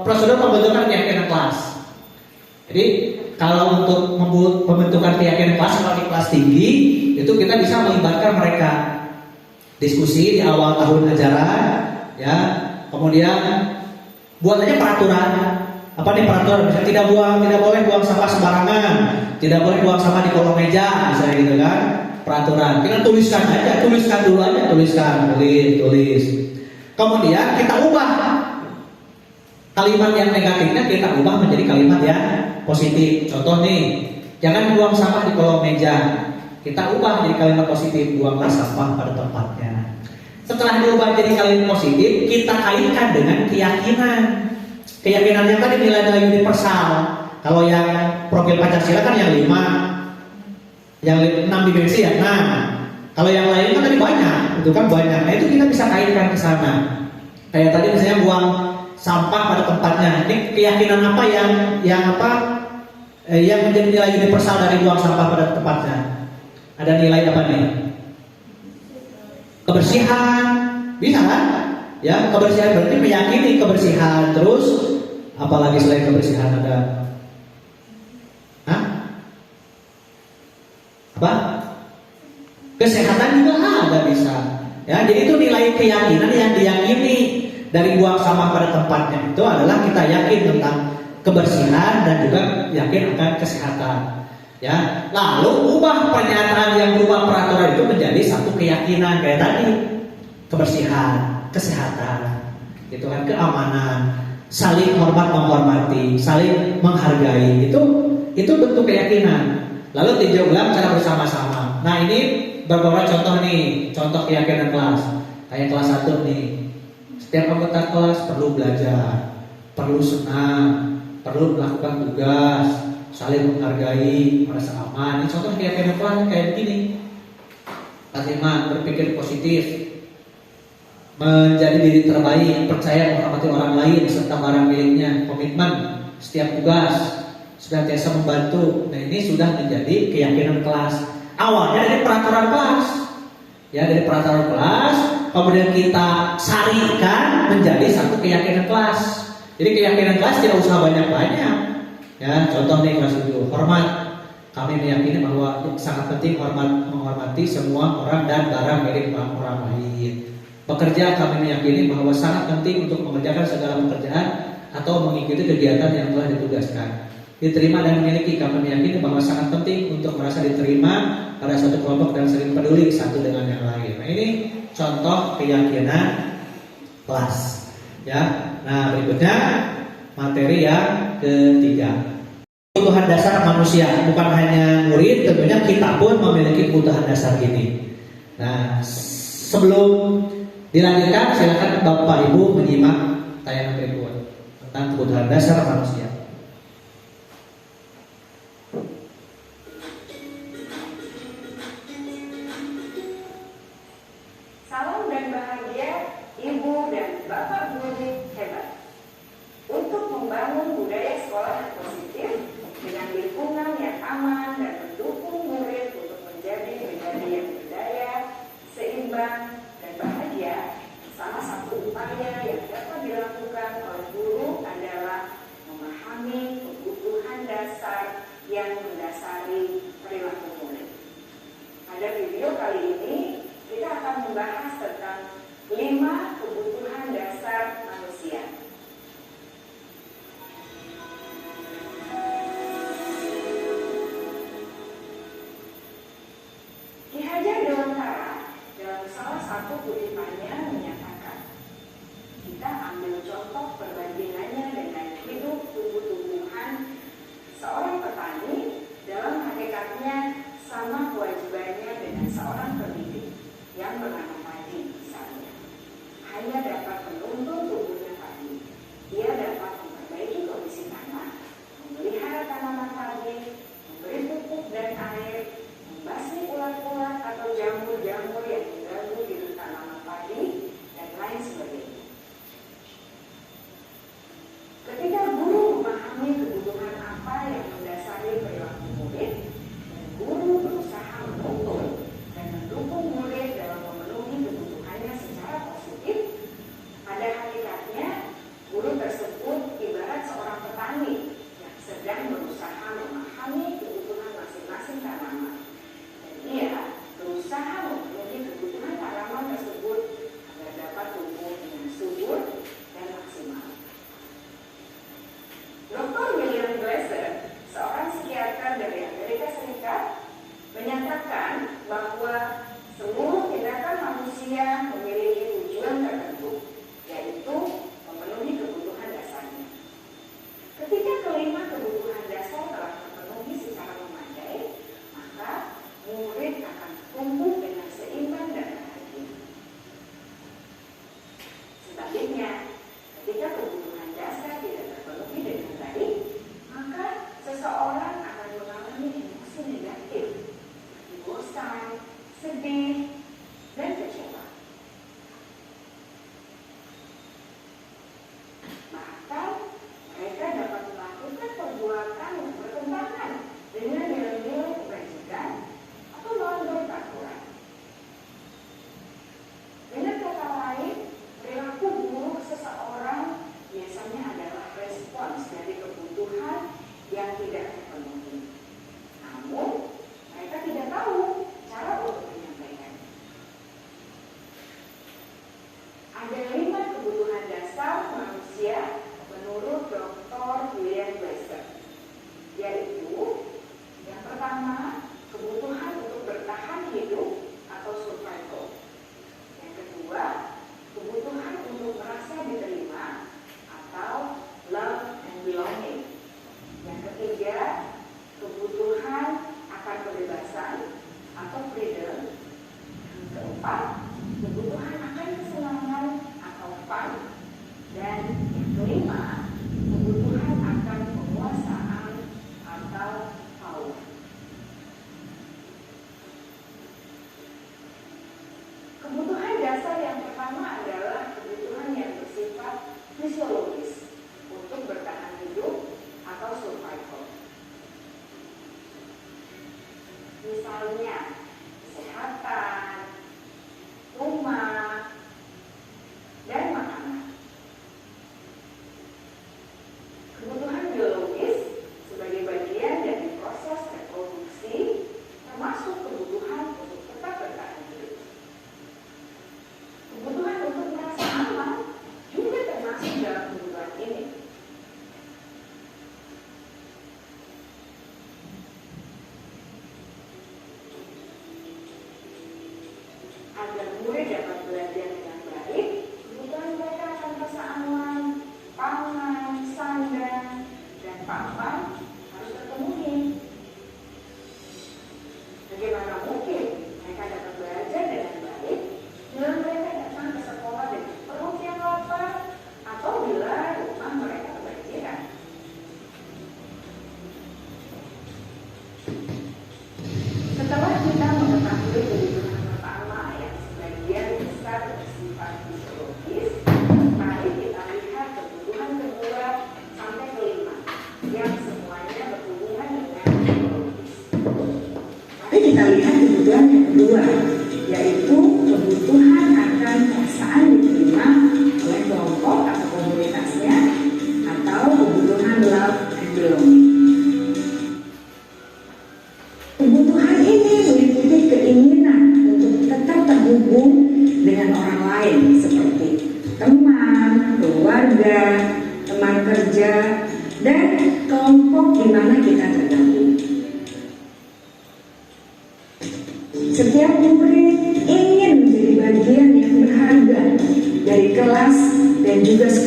prosedur pembentukan keyakinan kelas. Jadi kalau untuk pembentukan keyakinan kelas seperti kelas tinggi itu kita bisa melibatkan mereka diskusi di awal tahun ajaran, ya. Kemudian buat aja peraturan. Apa nih peraturan? Misalnya tidak boleh buang sampah sembarangan, tidak boleh buang sampah di kolong meja, misalnya gitu kan. Peraturan. Kita tuliskan dulu aja, tulis. Kemudian kita ubah kalimat yang negatifnya kita ubah menjadi kalimat yang positif. Contoh nih, jangan buang sampah di kolong meja. Kita ubah menjadi kalimat positif, buanglah sampah pada tempatnya. Setelah diubah jadi kalimat positif, kita kaitkan dengan keyakinan. Keyakinan yang tadi nilai-nilai universal. Kalau yang profil Pancasila kan yang 5, yang 6 dimensi ya 6. Kalau yang lain kan tadi banyak, itu kan banyak. Nah itu kita bisa kaitkan ke sana. Kayak tadi misalnya buang sampah pada tempatnya. Ini keyakinan apa yang menjadi nilai universal dari buang sampah pada tempatnya? Ada nilai apa nih? Kebersihan, bisa kan? Ya, kebersihan berarti meyakini kebersihan. Terus, apalagi selain kebersihan ada? Apa? Kesehatan juga ada bisa. Ya, jadi itu nilai keyakinan yang diyakini dari buang sampah pada tempatnya itu adalah kita yakin tentang kebersihan dan juga yakin akan kesehatan. Ya, lalu ubah pernyataan yang berubah peraturan itu menjadi satu keyakinan kayak tadi, kebersihan, kesehatan, itu kan keamanan, saling hormat menghormati, saling menghargai, itu bentuk keyakinan. Lalu tinjau ulang cara bersama-sama. Nah ini beberapa contoh nih, contoh keyakinan kelas. Kayak kelas 1 nih, setiap anggota kelas perlu belajar, perlu senang, perlu melakukan tugas, saling menghargai, merasa aman. Ini contoh keyakinan kelas kayak begini. Kelas 5, berpikir positif, menjadi diri terbaik, percaya menghormati orang lain serta barang miliknya, komitmen setiap tugas, senantiasa membantu. Nah ini sudah menjadi keyakinan kelas. Awalnya dari peraturan kelas, ya dari peraturan kelas, kemudian kita sarikan menjadi satu keyakinan kelas. Jadi keyakinan kelas tidak usah banyak-banyak. Ya, contoh nih kelas 7, hormat. Kami meyakini bahwa sangat penting menghormati semua orang dan barang milik orang lain. Bekerja, kami meyakini bahwa sangat penting untuk mengerjakan segala pekerjaan atau mengikuti kegiatan yang telah ditugaskan. Diterima dan memiliki, kami meyakini bahwa sangat penting untuk merasa diterima pada suatu kelompok dan sering peduli satu dengan yang lain. Nah, ini contoh keyakinan kelas. Ya. Nah, berikutnya materi yang ketiga. Kebutuhan dasar manusia, bukan hanya murid, tentunya kita pun memiliki kebutuhan dasar ini. Nah, sebelum dilanjutkan, silakan Bapak Ibu menyimak tayangan berikut tentang kebutuhan dasar manusia. Salam dan bahagia Ibu dan Bapak guru hebat. Untuk membangun budaya sekolah yang positif dengan lingkungan yang aman dan mendukung murid untuk menjadi pribadi yang berdaya, seimbang, dan bahagia, salah satu upaya yang dapat dilakukan oleh guru adalah memahami kebutuhan dasar yang mendasari perilaku murid. Pada video kali ini, kita akan membahas tentang 5 kebutuhan dasar manusia. Ki Hajar Dewantara dalam salah satu kutipannya menyatakan, kita ambil contoh perbandingannya dengan hidup tumbuh-tumbuhan. Seorang petani dalam hakikatnya sama kewajibannya dengan seorang pendidik yang bernama padi misalnya. Hanya dapat menuntun tumbuhnya padi. Dia dapat memperbaiki kondisi tanah, memelihara tanaman padi, memberi pupuk dan air, membasmi ulat-ulat atau jamur-jamur yang mengganggu hidup tanaman padi, dan lain sebagainya. Ketika guru memahami kebutuhan apa yang mendasari perilaku murid, dan guru berusaha menuntun dan mendukung murid dalam memenuhi kebutuhannya secara positif, pada hakikatnya guru tersebut ibarat seorang petani yang sedang berusaha memahami kebutuhan masing-masing tanaman. Dan ia berusaha memenuhi kebutuhan tanaman tersebut agar dapat tumbuh dengan subur dan maksimal. Dr. William Glasser, seorang psikiater dari Amerika Serikat, menyatakan bahwa seluruh tindakan manusia memiliki tujuan tertentu, yaitu memenuhi kebutuhan dasarnya. Ketika kelima kebutuhan dasar telah terpenuhi secara memadai, maka murid akan tumbuh dengan seimbang dan bahagia. Sebaliknya, ketika kebutuhan dasar tidak terpenuhi dengan baik, maka seseorang akan mengalami emosi negatif, seperti bosan, sedih, dan kecewa. Bahkan mereka dapat melakukan perbuatan yang bertentangan dengan nilai-nilai kebajikan atau melanggar peraturan. Dengan kata lain, perilaku buruk seseorang biasanya adalah respons dari kebutuhan yang tidak terpenuhi. Namun, mereka tidak tahu cara untuk menyampaikan. Ada 5 kebutuhan dasar manusia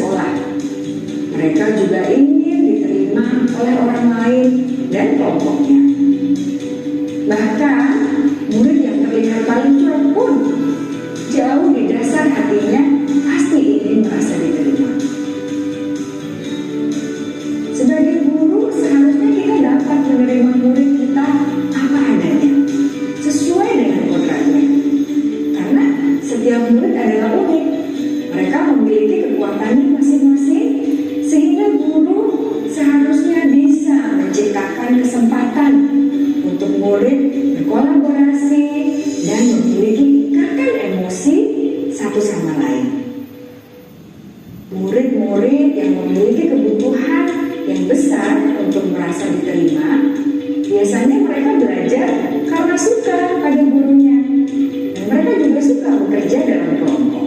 sekolah. Mereka juga ingin diterima oleh orang lain dan kelompoknya. Bahkan murid yang terlihat paling cuek pun jauh di dasar hatinya pasti ingin merasa diterima. Sebagai guru, seharusnya kita dapat menerima murid kita apa adanya, sesuai dengan kodratnya. Karena setiap murid adalah unik. Mereka memiliki kekuatannya masing-masing, sehingga guru seharusnya bisa menciptakan kesempatan untuk murid berkolaborasi dan memiliki ikatan emosi satu sama lain. Murid-murid yang memiliki kebutuhan yang besar untuk merasa diterima, biasanya mereka belajar karena suka pada gurunya, dan mereka juga suka bekerja dalam kelompok.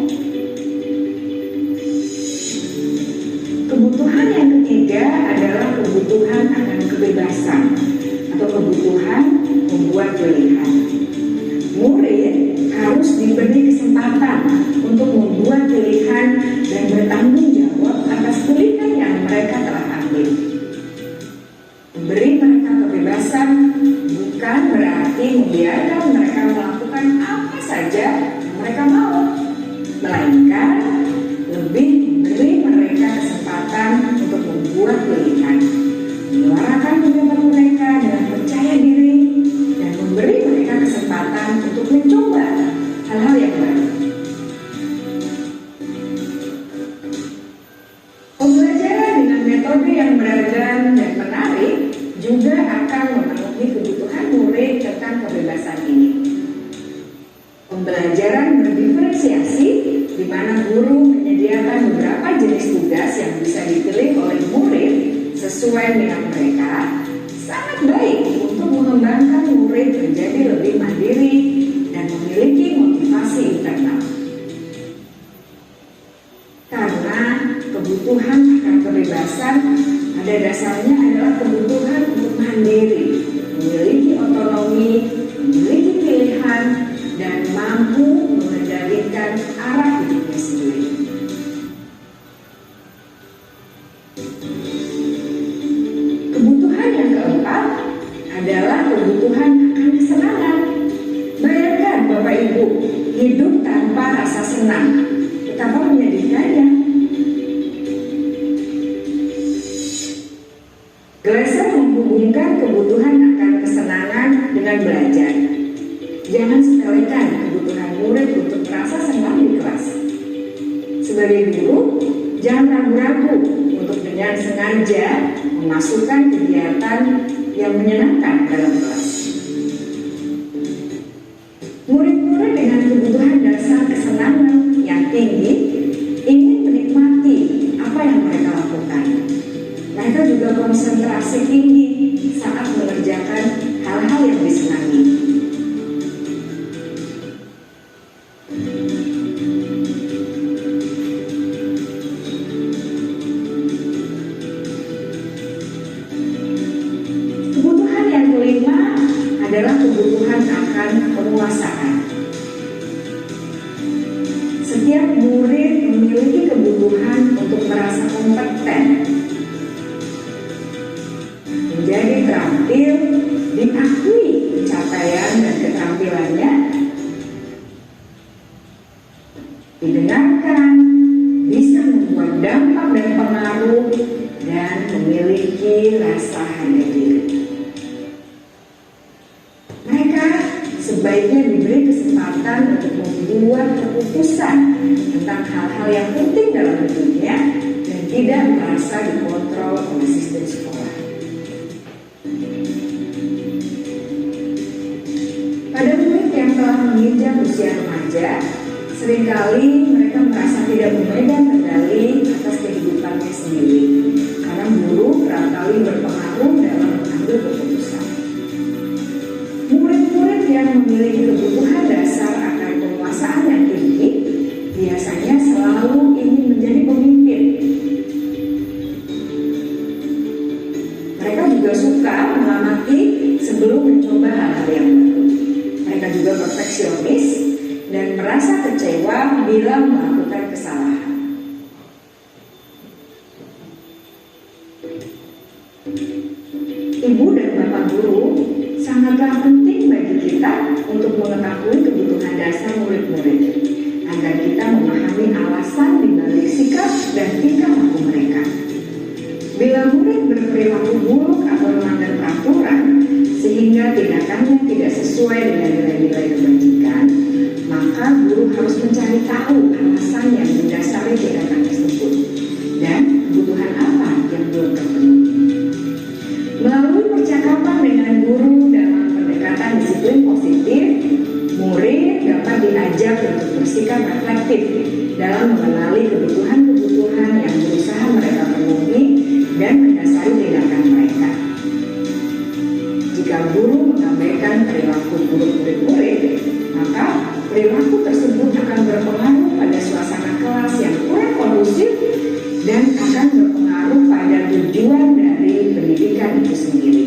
Kebutuhan yang ketiga adalah kebutuhan akan kebebasan atau kebutuhan membuat pilihan. Murid harus diberi kesempatan untuk membuat pilihan dan bertanggung jawab atas pilihan yang mereka telah ambil. Memberi mereka kebebasan bukan berarti membiarkan mereka melakukan apa saja yang mereka mau, melainkan lebih memberi mereka kesempatan untuk membuat pilihan, menyuarakan pendapat mereka dengan percaya diri, dan memberi mereka kesempatan untuk mencoba hal-hal yang baru. Pembelajaran dengan metode yang beragam dan menarik juga akan memenuhi kebutuhan murid tentang kebebasan ini. Pembelajaran berdiferensiasi, di mana guru menyediakan beberapa jenis tugas yang bisa dipilih oleh murid sesuai minat mereka, sangat baik untuk mengembangkan murid menjadi lebih mandiri dan memiliki motivasi internal. Karena kebutuhan akan kebebasan pada dasarnya adalah kebutuhan untuk mandiri, memiliki otonomi, memiliki pilihan, dan mampu mengendalikan arah hidupnya sendiri. Kebutuhan yang keempat adalah kebutuhan akan kesenangan. Bayangkan Bapak Ibu hidup tanpa rasa senang, betapa menyedihkannya. Glasser menghubungkan kebutuhan akan kesenangan dengan belajar. Jangan sepelekan kebutuhan murid untuk merasa senang di kelas. Sebagai guru, jangan ragu-ragu untuk dengan sengaja memasukkan kegiatan yang menyenangkan dalam kelas. Murid-murid dengan kebutuhan dasar kesenangan yang tinggi ingin menikmati apa yang mereka lakukan. Mereka juga konsentrasi tinggi saat mengerjakan hal-hal yang disenangi. Kebutuhan yang kelima adalah kebutuhan akan penguasaan. Setiap murid memiliki kebutuhan untuk merasa kompeten, menjadi terampil, diakui capaian dan keterampilannya, didengarkan, bisa membuat dampak dan pengaruh, dan memiliki rasa harga diri. Mereka sebaiknya diberi kesempatan untuk membuat keputusan tentang hal-hal yang penting dalam hidupnya dan tidak merasa dikontrol oleh sistem sekolah. Pada murid yang telah menginjak usia remaja, seringkali mereka merasa tidak memegang kendali atas kehidupannya sendiri, karena guru kerap kali berpengaruh dalam mengambil keputusan. Murid-murid yang memiliki kebutuhan dasar akan penguasaan yang tinggi biasanya selalu ingin menjadi pemimpin. Mereka juga suka mengamati sebelum mencoba hal-hal yang baru. Mereka juga perfeksionis dan merasa kecewa bila melakukan kesalahan. Ibu dan Bapak guru sangatlah penting bagi kita untuk mengetahui kebutuhan dasar murid-murid agar kita memahami alasan dibalik sikap dan tingkah laku mereka. Bila murid berperilaku buruk atau melanggar peraturan sehingga tindakannya tidak sesuai dengan nilai-nilai kebajikan, maka guru harus mencari tahu alasan yang mendasari tindakan tersebut dan kebutuhan apa yang belum terpenuhi. Melalui percakapan dengan guru dalam pendekatan disiplin positif, murid dapat diajak untuk bersikap reflektif dalam mengenali kebutuhan-kebutuhan yang berusaha mereka penuhi dan mendasari tindakan mereka. Jika guru mengabaikan perilaku buruk murid-murid, maka perilaku tersebut akan berpengaruh pada suasana kelas yang kurang kondusif dan akan berpengaruh pada tujuan dari pendidikan itu sendiri.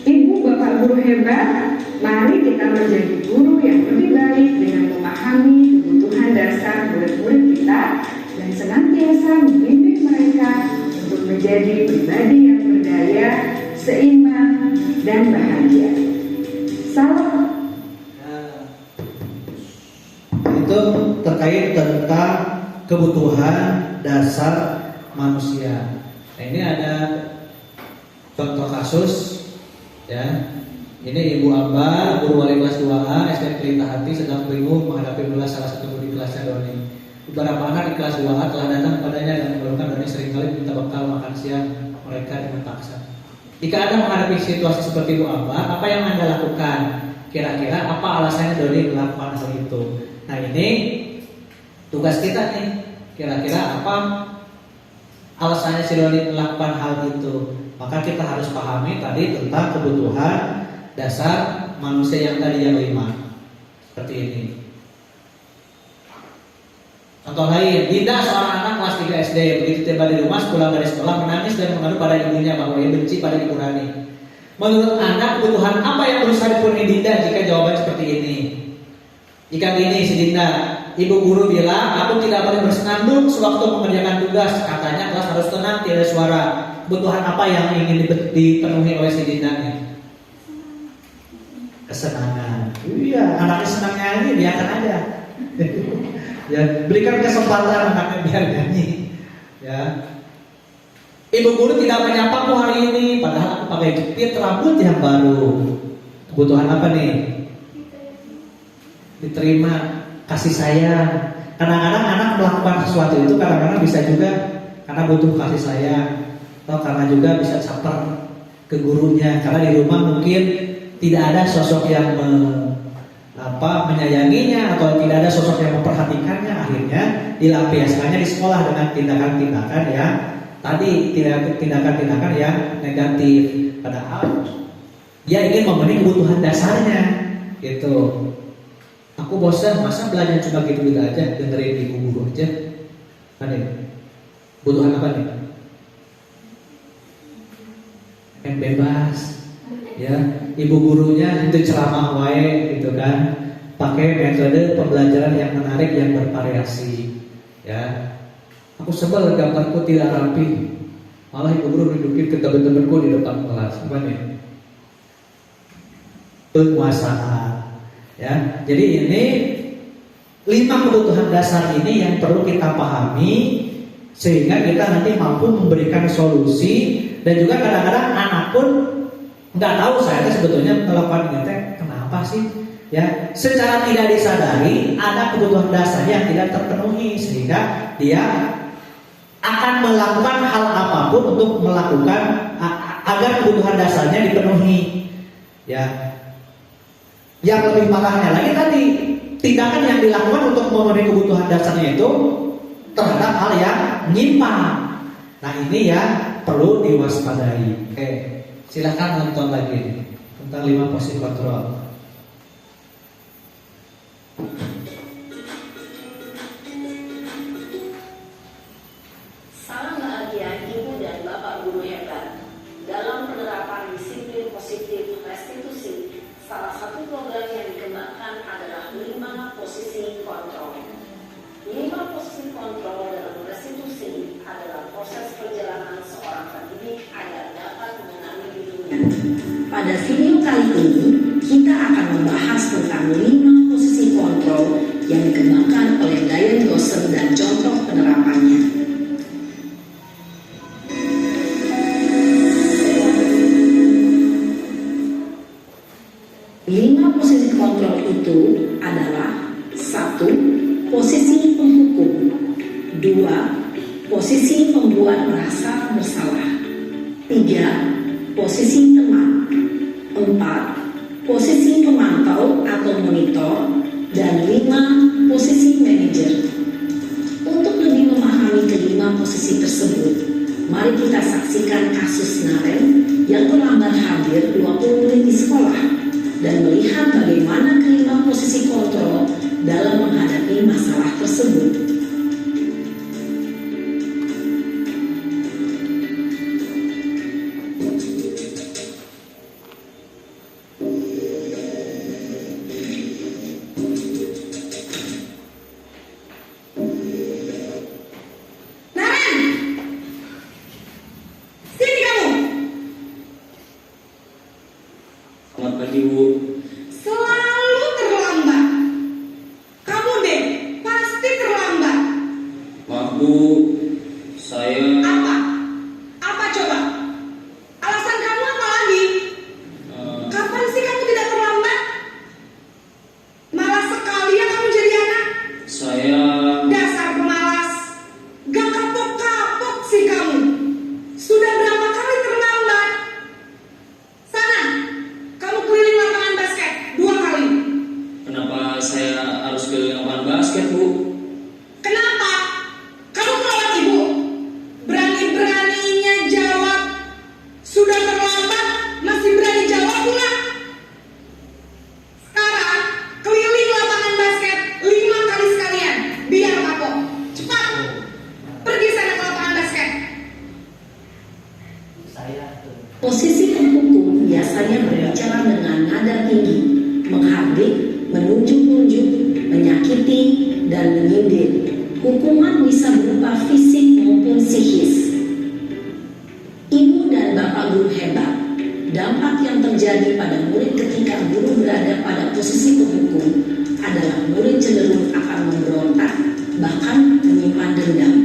Ibu bapak guru hebat, mari kita menjadi guru yang lebih baik dengan memahami kebutuhan dasar murid-murid kita dan senantiasa membimbing mereka untuk menjadi pribadi yang berdaya, seimbang, dan bahagia. Salam. Itu terkait tentang kebutuhan dasar manusia. Nah, ini ada contoh kasus ya. Ini Ibu Amba, guru wali kelas 2A SD Pelita Hati sedang bingung menghadapi belas salah satu murid kelasnya Doni. Beberapa anak di kelas 2A telah datang kepadanya dan mengeluhkan Doni seringkali minta bekal makan siang mereka dengan paksa. Jika Anda menghadapi situasi seperti Ibu Amba, apa yang Anda lakukan? Kira-kira apa alasannya Doni melakukan hal itu? Nah, ini tugas kita nih. Kira-kira apa alasannya si Doni melakukan hal itu? Maka kita harus pahami tadi tentang kebutuhan dasar manusia yang tadi yang 5. Seperti ini. Contoh lain, Dinda seorang anak kelas 3 SD begitu tiba di rumah pulang dari sekolah menangis dan mengadu pada ibunya bahwa ia benci pada Ibu Rani. Menurut Anda kebutuhan apa yang berusaha dipenuhi Dinda jika jawaban seperti ini? Jika gini si Dinda, ibu guru bilang aku tidak boleh bersenandung sewaktu mengerjakan tugas. Katanya kelas harus tenang, tidak ada suara. Kebutuhan apa yang ingin dipenuhi oleh si Dinda nih? Kesenangan. Iya, anaknya senang nyanyi, biarkan aja. Ya, berikan kesempatan anaknya biar nyanyi. Ya. Ibu guru tidak menyapaku hari ini, padahal aku pakai jepit rambut yang baru. Kebutuhan apa nih? Diterima, kasih sayang. Kadang-kadang anak melakukan sesuatu itu kadang-kadang bisa juga karena butuh kasih sayang, atau karena juga bisa caper ke gurunya. Karena di rumah mungkin tidak ada sosok yang menyayanginya atau tidak ada sosok yang memperhatikannya, akhirnya dilampiaskannya di sekolah dengan tindakan-tindakan yang tadi, tindakan-tindakan yang negatif. Padahal dia ingin memenuhi kebutuhan dasarnya, gitu. Aku bosan, masa belajar cuma gitu-gitu aja, dengerin ibu guru aja. Kan ini kebutuhan apa nih? Yang bebas. Ya, ibu gurunya itu ceramah wae gitu kan, pakai metode pembelajaran yang menarik yang bervariasi. Ya, aku sebel gambarku tidak rapi, malah ibu guru dudukin ke teman-temanku di depan kelas. Apa nih? Penguasaan. Ya, jadi ini 5 kebutuhan dasar ini yang perlu kita pahami sehingga kita nanti mampu memberikan solusi. Dan juga kadang-kadang anak pun nggak tahu saya sebetulnya melakukan ini kenapa sih? Ya, secara tidak disadari ada kebutuhan dasar yang tidak terpenuhi sehingga dia akan melakukan hal apapun untuk melakukan agar kebutuhan dasarnya dipenuhi. Ya, yang lebih parahnya lagi tadi tindakan yang dilakukan untuk memenuhi kebutuhan dasarnya itu terhadap hal yang menyimpang. Nah, ini ya perlu diwaspadai. Oke. Silahkan nonton lagi tentang 5 posisi kontrol. Salam bahagia ibu dan bapak guru hebat. Dalam penerapan disiplin positif restitusi, salah satu program yang dikembangkan adalah 5 posisi kontrol. 5 posisi kontrol dalam restitusi adalah proses perjalanan seorang pendidik agar dapat Pada video kali ini, kita akan membahas tentang 5 posisi kontrol yang dikembangkan oleh Diane Dawson dan contoh penerapannya. 5 posisi kontrol itu adalah: 1. Posisi penghukum. 2. Posisi pembuat merasa bersalah. 3. Posisi teman. 4. Posisi pemantau atau monitor. Dan 5. Posisi manajer. Untuk lebih memahami kelima posisi tersebut, mari kita saksikan kasus Naren yang terlambat hadir 20 menit di sekolah dan melihat bagaimana kelima posisi kontrol dalam menghadapi masalah tersebut. Selamat pagi, Bu. Selalu terlambat. Kamu deh, pasti terlambat. Maaf, Bu. Saya Apa? Apa coba? Alasan kamu apa lagi? Kapan sih kamu tidak terlambat? Malas sekali ya kamu jadi anak. saya Dasar pemalas. Gak kapok-kapok sih kamu. Sudah berapa kali terlambat? Sana, kamu keliling lapangan basket 2 kali. kenapa saya harus keliling lapangan basket, Bu? Kenapa? Kamu kelewat ibu. Berani-beraninya jawab. Sudah terlambat, masih berani jawab pula. Sekarang, keliling lapangan basket 5 kali sekalian. Biar kapok. Cepat. Pergi sana ke lapangan basket. Posisi penghukum biasanya berbicara dengan nada tinggi, menghardik, menunjuk-nunjuk, menyakiti, dan menyindir. Hukuman bisa berupa fisik maupun psikis. Ibu dan bapak guru hebat. Dampak yang terjadi pada murid ketika guru berada pada posisi penghukum adalah murid cenderung akan memberontak, bahkan menyimpan dendam.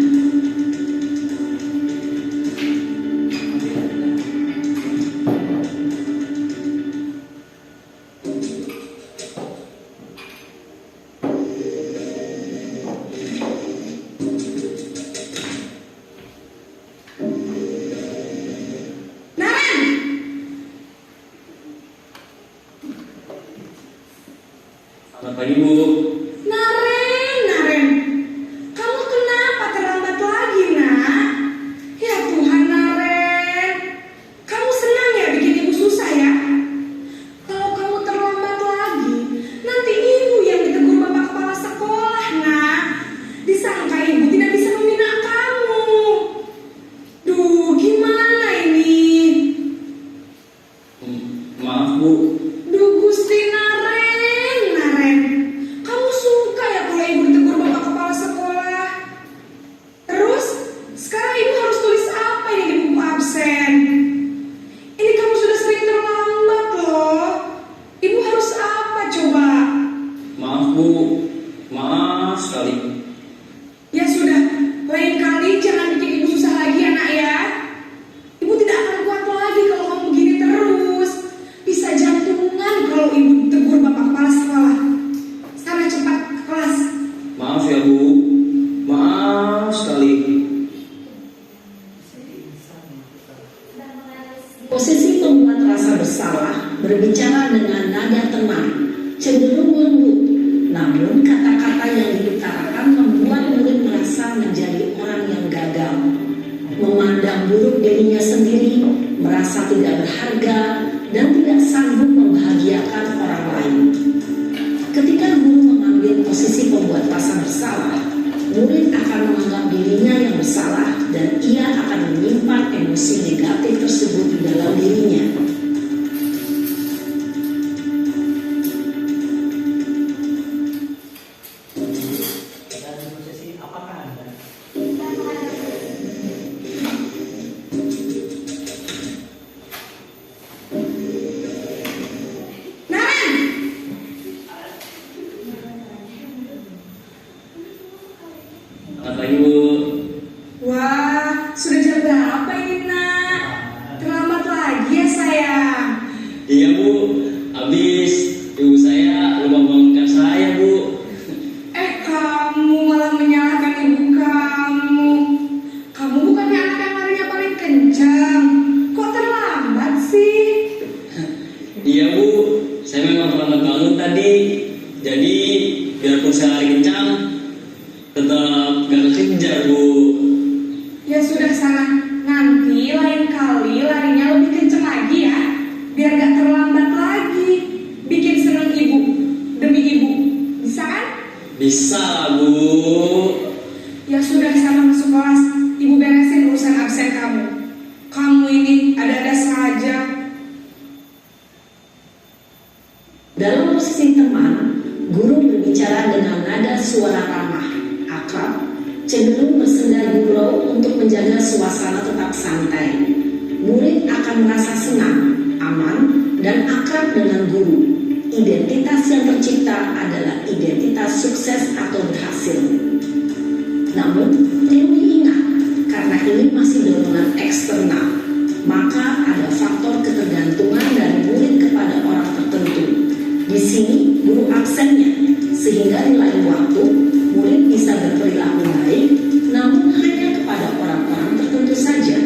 Naren, Selamat pagi, Bu. Naren. Kamu kenapa terlambat lagi, nak? Ya Tuhan, Naren. Kamu senang ya bikin ibu susah ya? Kalau kamu terlambat lagi, nanti ibu yang ditegur bapak kepala sekolah, nak. Disangka ibu tidak bisa membina kamu. Duh, gimana ini? Maaf, Bu. Duh, Gusti Naren. Kamu suka ya kalau ibu ditegur bapak kepala sekolah? Terus, sekarang ibu harus tulis apa ini di buku absen? Ini kamu sudah sering terlambat loh. Ibu harus apa coba? Maaf, Bu. Maaf sekali. Ya sudah, lain kali jangan bikin ibu susah lagi ya nak ya. Ibu tidak akan kuat lagi kalau kamu begini terus. Bisa jantungan kalau ibu ditegur bapak kepala sekolah. Sana cepat ke kelas. Maaf ya, Bu. Maaf sekali. Posisi pembuat rasa bersalah berbicara dengan nada tenang, cenderung lembut, namun kata-kata yang diutarakan membuat murid merasa menjadi orang yang gagal, memandang buruk dirinya sendiri, merasa tidak berharga, dan tidak sanggup membahagiakan orang lain. Ketika guru mengambil posisi pembuat rasa bersalah, murid akan menganggap dirinya yang bersalah dan ia akan menyimpan emosi negatif tersebut di dalam dirinya. menjaga suasana tetap santai. Murid akan merasa senang, aman, dan akrab dengan guru. Identitas yang tercipta adalah identitas sukses atau berhasil. Namun, perlu diingat, karena ini masih dorongan eksternal, maka ada faktor ketergantungan dari murid kepada orang tertentu. Di sini, guru aksennya, sehingga di lain waktu, murid bisa berperilaku baik, namun hanya kepada orang-orang tertentu saja.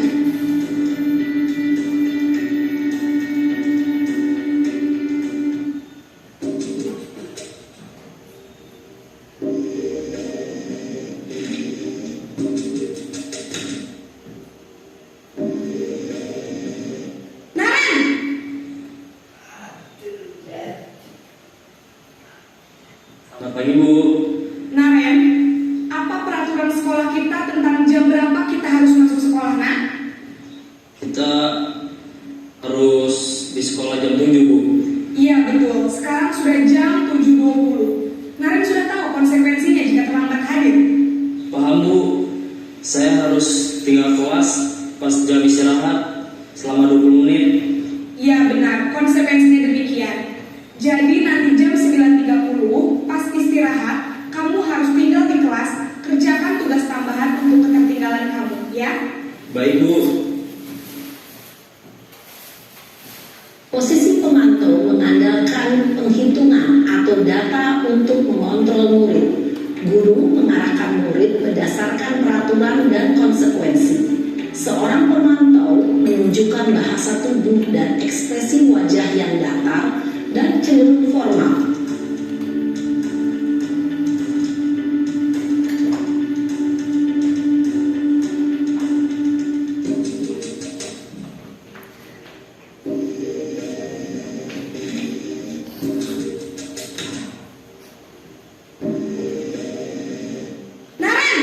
Naren, Selamat pagi Bu. Naren, apa peraturan sekolah kita tentang jam berapa kita harus masuk sekolah, nak? Kita harus di sekolah jam 7 Bu. Iya betul, sekarang sudah jam 7.20. Naren sudah tahu konsekuensinya jika terlambat hadir. Paham Bu, saya harus tinggal kelas pas jam istirahat selama 20 menit. Iya benar, konsekuensinya demikian. Jadi nanti jam 9.30 pas istirahat, kamu harus tinggal di kelas, kerjakan tugas tambahan untuk ketertinggalan kamu, ya? Baik Bu. Posisi pemantau mengandalkan penghitungan atau data untuk mengontrol murid. Guru mengarahkan murid berdasarkan peraturan dan konsekuensi. Seorang pemantau menunjukkan bahasa tubuh dan ekspresi wajah yang datar dan cenderung formal. Naren!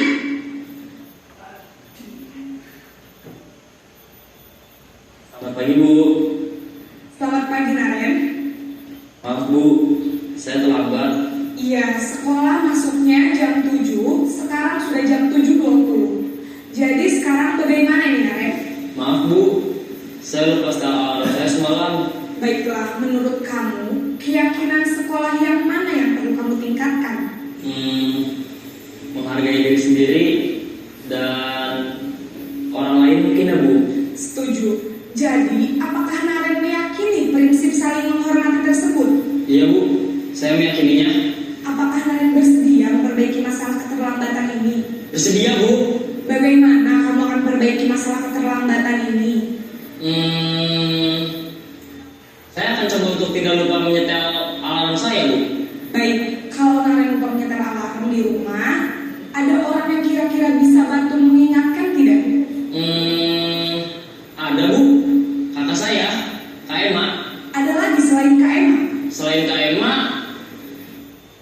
Selamat pagi Bu. Selamat pagi Naren. Maaf Bu, saya terlambat. Iya, sekolah masuknya jam 7, sekarang sudah jam 7.20. Jadi sekarang bagaimana nih Naren? Maaf Bu, saya lupa alarm saya semalam. Baiklah, menurut kamu, keyakinan sekolah yang mana yang perlu kamu tingkatkan? Menghargai diri sendiri dan orang lain mungkin ya Bu. Setuju. Jadi, apakah Naren meyakini prinsip saling menghormati tersebut? Iya Bu, saya meyakininya. Apakah Naren bersedia memperbaiki masalah keterlambatan ini? Bersedia Bu. Bagaimana kamu akan perbaiki masalah keterlambatan ini? Saya akan coba untuk tidak lupa menyetel alarm saya Bu. Baik, kalau Naren lupa menyetel alarm di rumah, ada orang yang kira-kira bisa bantu mengingatkan tidak? Ada Bu, kakak saya, Kak Emma. Ada lagi selain Kak Emma? Selain Kak Emma,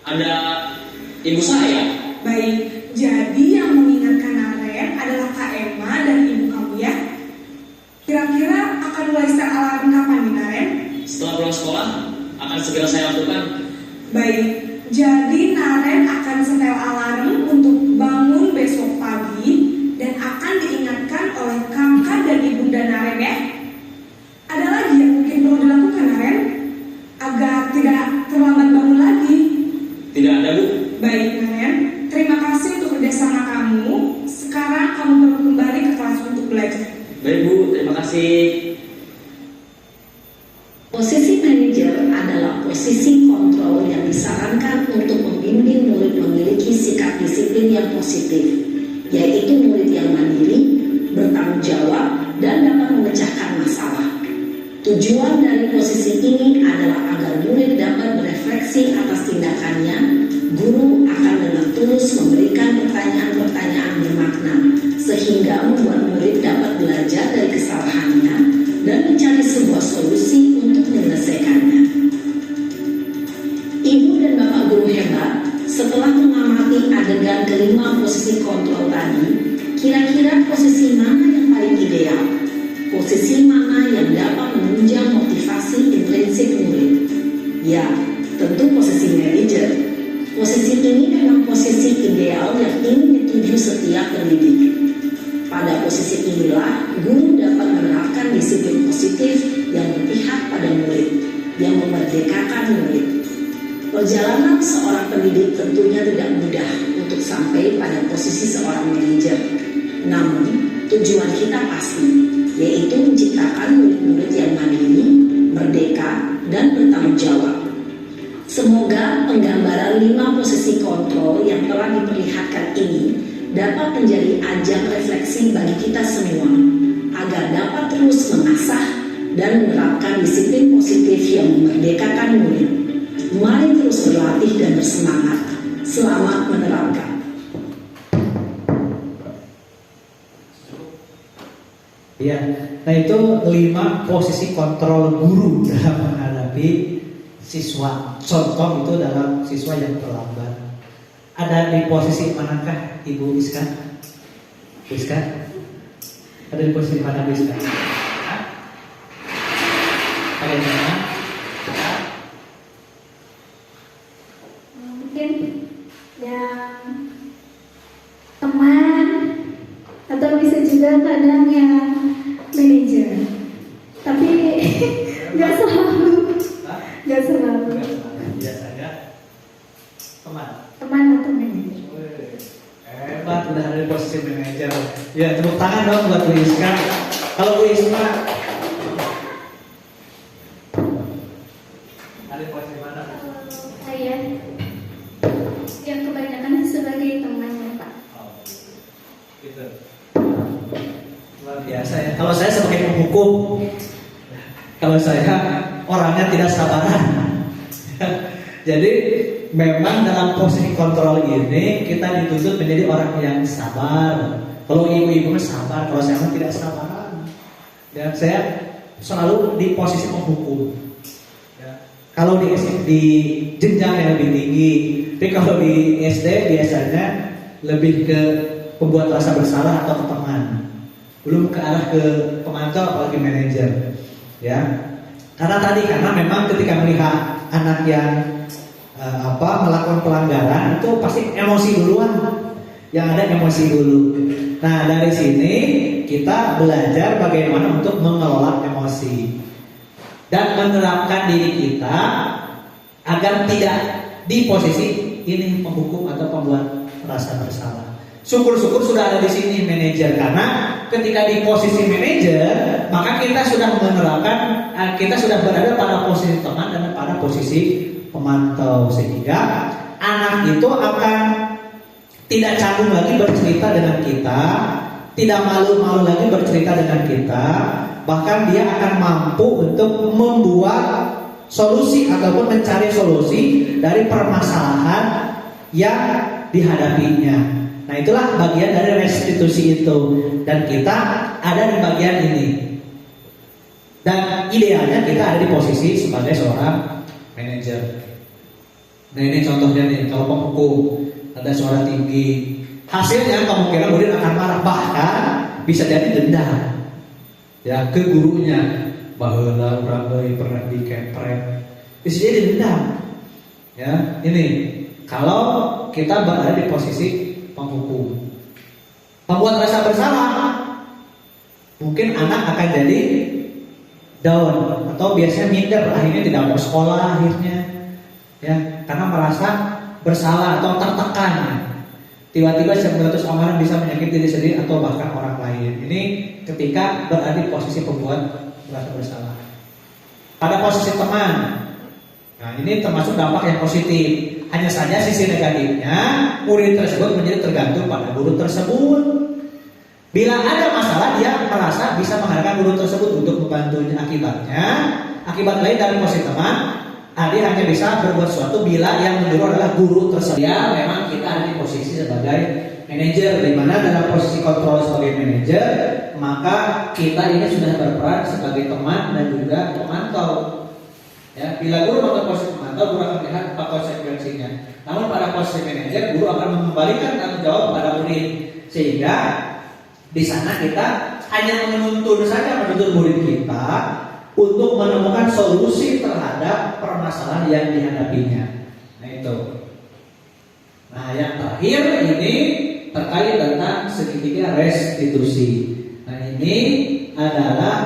ada ibu saya. Baik, jadi yang mengingatkan Naren adalah Kak Emma dan ibu kamu ya? Kira-kira akan mulai set alarm kapan nih Naren? Setelah pulang sekolah, akan segera saya lakukan. Baik, jadi Naren akan setel alarm untuk bangun besok pagi dan akan diingatkan oleh kakak dan ibunda Naren ya. Ada lagi yang mungkin perlu dilakukan Naren agar tidak terlambat bangun lagi? Tidak ada Bu. Baik Naren, terima kasih untuk kerjasama kamu. Sekarang kamu perlu kembali ke kelas untuk belajar. Baik Bu, terima kasih. Posisi manajer adalah posisi kontrol yang disarankan untuk membimbing murid memiliki sikap disiplin yang positif, yaitu murid yang mandiri, bertanggung jawab, dan dapat memecahkan masalah. Tujuan dari posisi ini adalah agar murid dapat berefleksi atas tindakannya. Guru akan dengan tulus memberikan pertanyaan-pertanyaan bermakna, sehingga membuat murid dapat belajar dari kesalahannya dan mencari sebuah solusi untuk menyelesaikannya. Ibu dan bapak guru hebat, setelah mengamati adegan kelima posisi kontrol tadi, kira-kira posisi mana yang paling ideal? Posisi mana yang dapat menunjang motivasi intrinsik murid? Ya, tentu posisi manajer. Posisi ini memang posisi ideal yang ingin dituju setiap pendidik. Pada posisi inilah guru dapat menerapkan disiplin positif yang berpihak pada murid, yang memerdekakan murid. Perjalanan seorang pendidik tentunya tidak mudah untuk sampai pada posisi seorang manajer. Namun, tujuan kita pasti, yaitu menciptakan murid-murid yang mandiri, merdeka, dan bertanggung jawab. Semoga penggambaran 5 posisi kontrol yang telah diperlihatkan ini dapat menjadi ajang refleksi bagi kita semua, agar dapat terus mengasah dan menerapkan disiplin positif yang memerdekakan murid. Mari terus berlatih dan bersemangat. Selamat menerapkan. Ya, nah itu 5 posisi kontrol guru dalam menghadapi siswa. Contoh itu dalam siswa yang terlambat. Ada di posisi manakah Ibu Iska? Iska? Ada di posisi mana Bu Iska? Ada di mana? Mungkin yang teman atau bisa juga kadang yang manajer, tapi nggak selalu. Biasanya Teman atau manajer. Hebat, udah ada di posisi manajer. Ya, tepuk tangan dong buat Bu Iska. Kalau Bu Iska ada di posisi mana? Saya yang kebanyakan sebagai temannya Pak. Oh, gitu. Luar biasa ya. Kalau saya sebagai penghukum, kalau saya orangnya tidak sabaran. Jadi memang dalam posisi kontrol ini kita dituntut menjadi orang yang sabar. Kalau ibu-ibu sabar, kalau saya tidak sabaran. Dan saya selalu di posisi penghukum. Ya. Kalau di jenjang yang lebih tinggi, tapi kalau di SD biasanya lebih ke pembuat rasa bersalah atau ke teman, belum ke arah ke pemantau apalagi manajer. Ya, karena memang ketika melihat anak yang melakukan pelanggaran itu pasti emosi duluan, yang ada emosi dulu. Nah dari sini kita belajar bagaimana untuk mengelola emosi dan menerapkan diri kita agar tidak di posisi ini penghukum atau pembuat rasa bersalah. Syukur-syukur sudah ada di sini manajer, karena ketika di posisi manajer maka kita sudah menerapkan, kita sudah berada pada posisi teman dan pada posisi pemantau, sehingga anak itu akan tidak canggung lagi bercerita dengan kita, tidak malu-malu lagi bercerita dengan kita, bahkan dia akan mampu untuk membuat solusi ataupun mencari solusi dari permasalahan yang dihadapinya. Nah itulah bagian dari restitusi itu, dan kita ada di bagian ini. Dan idealnya kita ada di posisi sebagai seorang manajer. Nah ini contohnya nih, kalau penghukum ada suara tinggi, hasilnya kemungkinan murid akan marah, bahkan bisa jadi dendam ya ke gurunya. Baheula urang euy pernah dikeprek, bisa jadi dendam. Ya ini kalau kita berada di posisi penghukum, membuat rasa bersalah, mungkin anak akan jadi down atau biasanya minder, akhirnya tidak mau sekolah akhirnya, ya karena merasa bersalah atau tertekan. Tiba-tiba sebenarnya amarah bisa menyakiti diri sendiri atau bahkan orang lain. Ini ketika berada di posisi pembuat rasa bersalah. Pada posisi teman, nah ini termasuk dampak yang positif. Hanya saja sisi negatifnya, murid tersebut menjadi tergantung pada guru tersebut. Bila ada masalah, dia merasa bisa mengharapkan guru tersebut untuk membantunya. Akibat lain dari posisi teman, dia hanya bisa berbuat sesuatu bila yang menyuruh adalah guru tersebut. Ya, memang kita ada di posisi sebagai manajer, di mana dalam posisi kontrol sebagai manajer, maka kita ini sudah berperan sebagai teman dan juga pemantau. Ya, bila guru melakukan posisi pemantau, guru akan melihat apa konsekuensinya. Namun pada posisi manajer, guru akan mengembalikan tanggung jawab kepada murid, sehingga di sana kita hanya menuntun murid kita untuk menemukan solusi terhadap permasalahan yang dihadapinya. Nah itu. Nah yang terakhir ini terkait tentang segi ketiga restitusi. Nah, ini adalah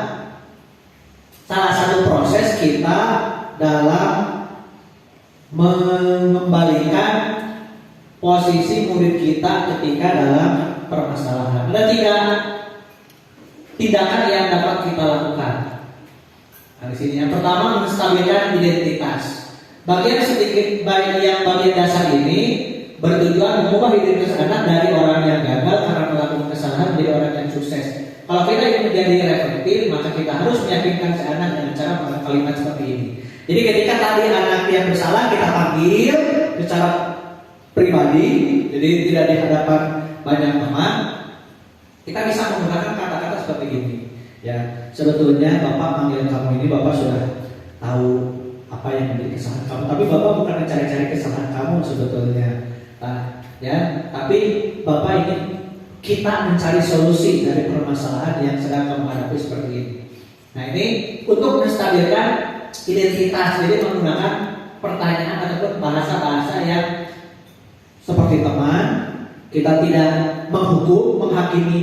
salah satu proses kita dalam mengembalikan posisi murid kita ketika dalam permasalahan. Ada 3 tindakan yang dapat kita lakukan. Nah, di sini yang pertama menstabilkan identitas. Bagian dasar ini bertujuan mengubah identitas anak dari orang yang gagal karena melakukan kesalahan menjadi orang yang sukses. Kalau kita ingin menjadi reflektif, maka kita harus meyakinkan si anak dengan cara menggunakan kalimat seperti ini. Jadi ketika tadi anak yang bersalah kita panggil secara pribadi, jadi tidak di hadapan banyak teman, kita bisa menggunakan kata-kata seperti ini. Ya, sebetulnya Bapak manggil kamu ini, Bapak sudah tahu apa yang menjadi kesalahan kamu, tapi Bapak bukan mencari-cari kesalahan kamu sebetulnya. Ya, tapi Bapak ingin kita mencari solusi dari permasalahan yang sedang kamu hadapi seperti ini. Nah, ini untuk menstabilkan identitas, jadi menggunakan pertanyaan ataupun bahasa-bahasa yang seperti teman. Kita tidak menghukum, menghakimi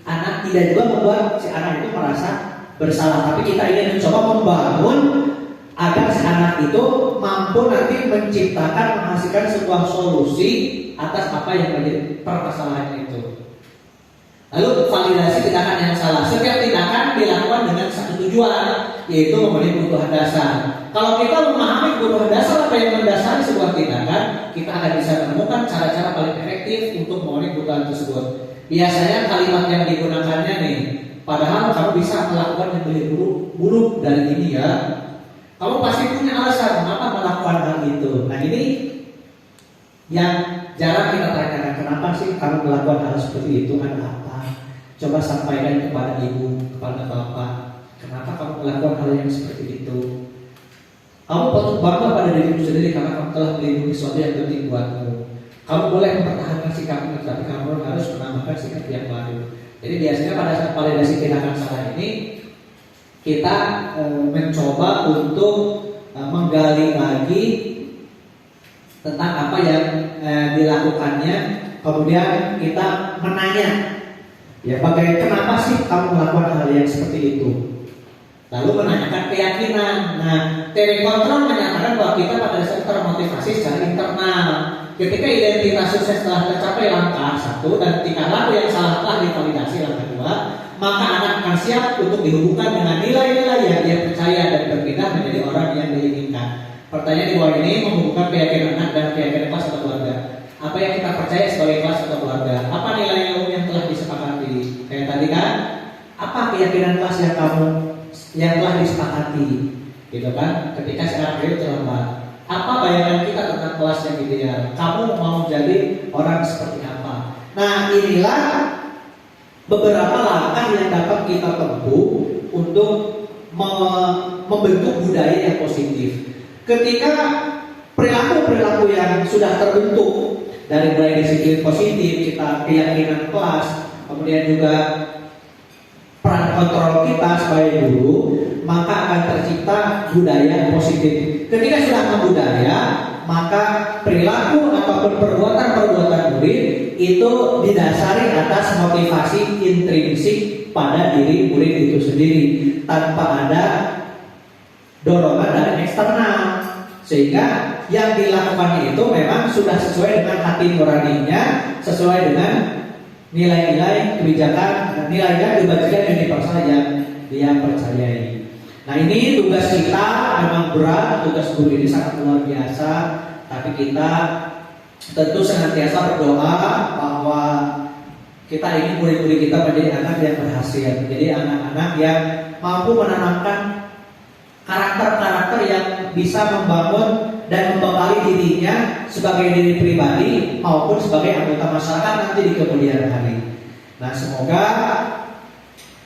anak, tidak juga membuat si anak itu merasa bersalah, tapi kita ingin mencoba membangun agar si anak itu mampu nanti menciptakan, menghasilkan sebuah solusi atas apa yang menjadi permasalahan itu. Lalu validasi tindakan yang salah. Setiap tindakan dilakukan dengan satu tujuan, yaitu memenuhi kebutuhan dasar. Kalau kita memahami kebutuhan dasar apa yang mendasari sebuah tindakan, kita akan bisa menemukan cara-cara paling efektif untuk memenuhi kebutuhan tersebut. Biasanya kalimat yang digunakannya nih, padahal kamu bisa melakukan yang lebih buruk dari ini ya. Kamu pasti punya alasan mengapa melakukan hal itu. Nah, ini yang jarang kita tanyakan, kenapa sih kamu melakukan hal seperti itu, ada apa? Coba sampaikan kepada ibu, kepada bapak, kenapa kamu melakukan hal yang seperti itu. Kamu patut bangga pada dirimu sendiri karena kamu telah melindungi sesuatu yang penting buatmu. Kamu boleh mempertahankan sikapmu, tapi kamu harus menambahkan sikap yang baru. Jadi biasanya pada saat validasi tindakan salah ini, kita mencoba untuk menggali lagi tentang apa yang dilakukannya. Kemudian kita menanya, ya kenapa sih kamu melakukan hal yang seperti itu? Lalu menanyakan keyakinan. Nah, teori kontrol menyatakan bahwa kita pada dasarnya termotivasi secara internal. Ketika identitas sukses telah tercapai langkah 1 dan tingkah laku yang salah telah divalidasi langkah 2, maka anak akan siap untuk dihubungkan dengan nilai-nilai yang dia percaya dan berpindah menjadi orang yang diinginkan. Pertanyaan di bawah ini menghubungkan keyakinan anak dan keyakinan kelas atau keluarga. Apa yang kita percaya sebagai kelas atau keluarga? Apa nilai umum yang telah disepakati? Kayak tadi kan, apa keyakinan kelas yang telah disepakati? Gitu kan? Ketika sekarang itu terlambat. Apa bayangan kita tentang kelas yang ideal? Kamu mau jadi orang seperti apa? Nah, inilah beberapa langkah yang dapat kita tempuh untuk membentuk budaya yang positif. Ketika perilaku-perilaku yang sudah terbentuk dari mulai disiplin positif, kita keyakinan kelas, kemudian juga peran kontrol kita sebagai guru, maka akan tercipta budaya positif. Ketika sudah membudaya, maka perilaku ataupun perbuatan-perbuatan murid itu didasari atas motivasi intrinsik pada diri murid itu sendiri, tanpa ada dorongan dari eksternal, sehingga yang dilakukan itu memang sudah sesuai dengan hati nuraninya, sesuai dengan nilai-nilai kebijakan, nilai-nilai kebajikan yang dipercaya yang dia percayai. Nah, ini tugas kita memang berat, tugas guru ini sangat luar biasa, tapi kita tentu senantiasa berdoa bahwa kita ingin murid-murid kita menjadi anak yang berhasil, jadi anak-anak yang mampu menanamkan karakter-karakter yang bisa membangun dan membekali dirinya sebagai diri pribadi maupun sebagai anggota masyarakat nanti di kemudian hari. Nah, semoga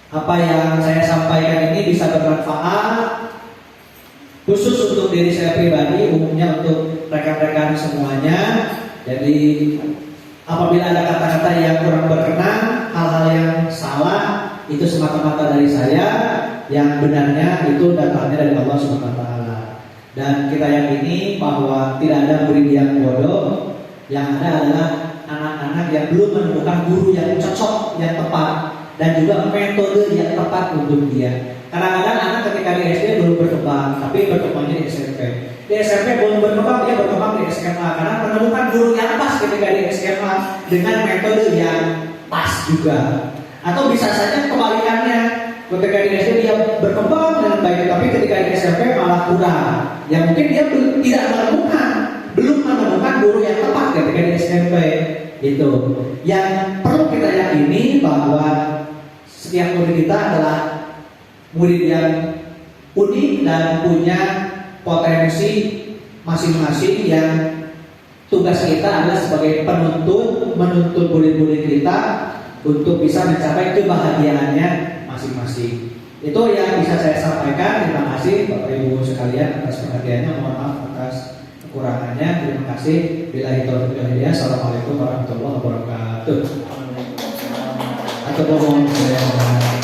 apa yang saya sampaikan ini bisa bermanfaat khusus untuk diri saya pribadi, umumnya untuk rekan-rekan semuanya. Jadi apabila ada kata-kata yang kurang berkenan, hal-hal yang salah, itu semata-mata dari saya. Yang benarnya itu datangnya dari Allah Subhanahu wa taala. Dan kita yakini bahwa tidak ada murid yang bodoh, yang ada adalah anak-anak yang belum menemukan guru yang cocok, yang tepat, dan juga metode yang tepat untuk dia. Kadang-kadang anak ketika di SD belum berkembang, tapi berkembangnya di SMP. Di SMP belum berkembang, dia berkembang di SMA karena menemukan guru yang pas ketika di SMA dengan metode yang pas juga. Atau bisa saja kebalikannya, ketika di SD dia berkembang dengan baik, tapi ketika di SMP malah kurang. Ya mungkin dia belum menemukan guru yang tepat ketika di SMP. Gitu. Yang perlu kita yakini bahwa setiap murid kita adalah murid yang unik dan punya potensi masing-masing, yang tugas kita adalah sebagai menuntut murid-murid kita untuk bisa mencapai kebahagiaannya masing-masing. Itu yang bisa saya sampaikan. Terima kasih Bapak Ibu sekalian atas perhatiannya. Mohon maaf atas kekurangannya. Terima kasih. Billahi taufiq wal hidayah. Assalamualaikum warahmatullahi wabarakatuh. Atau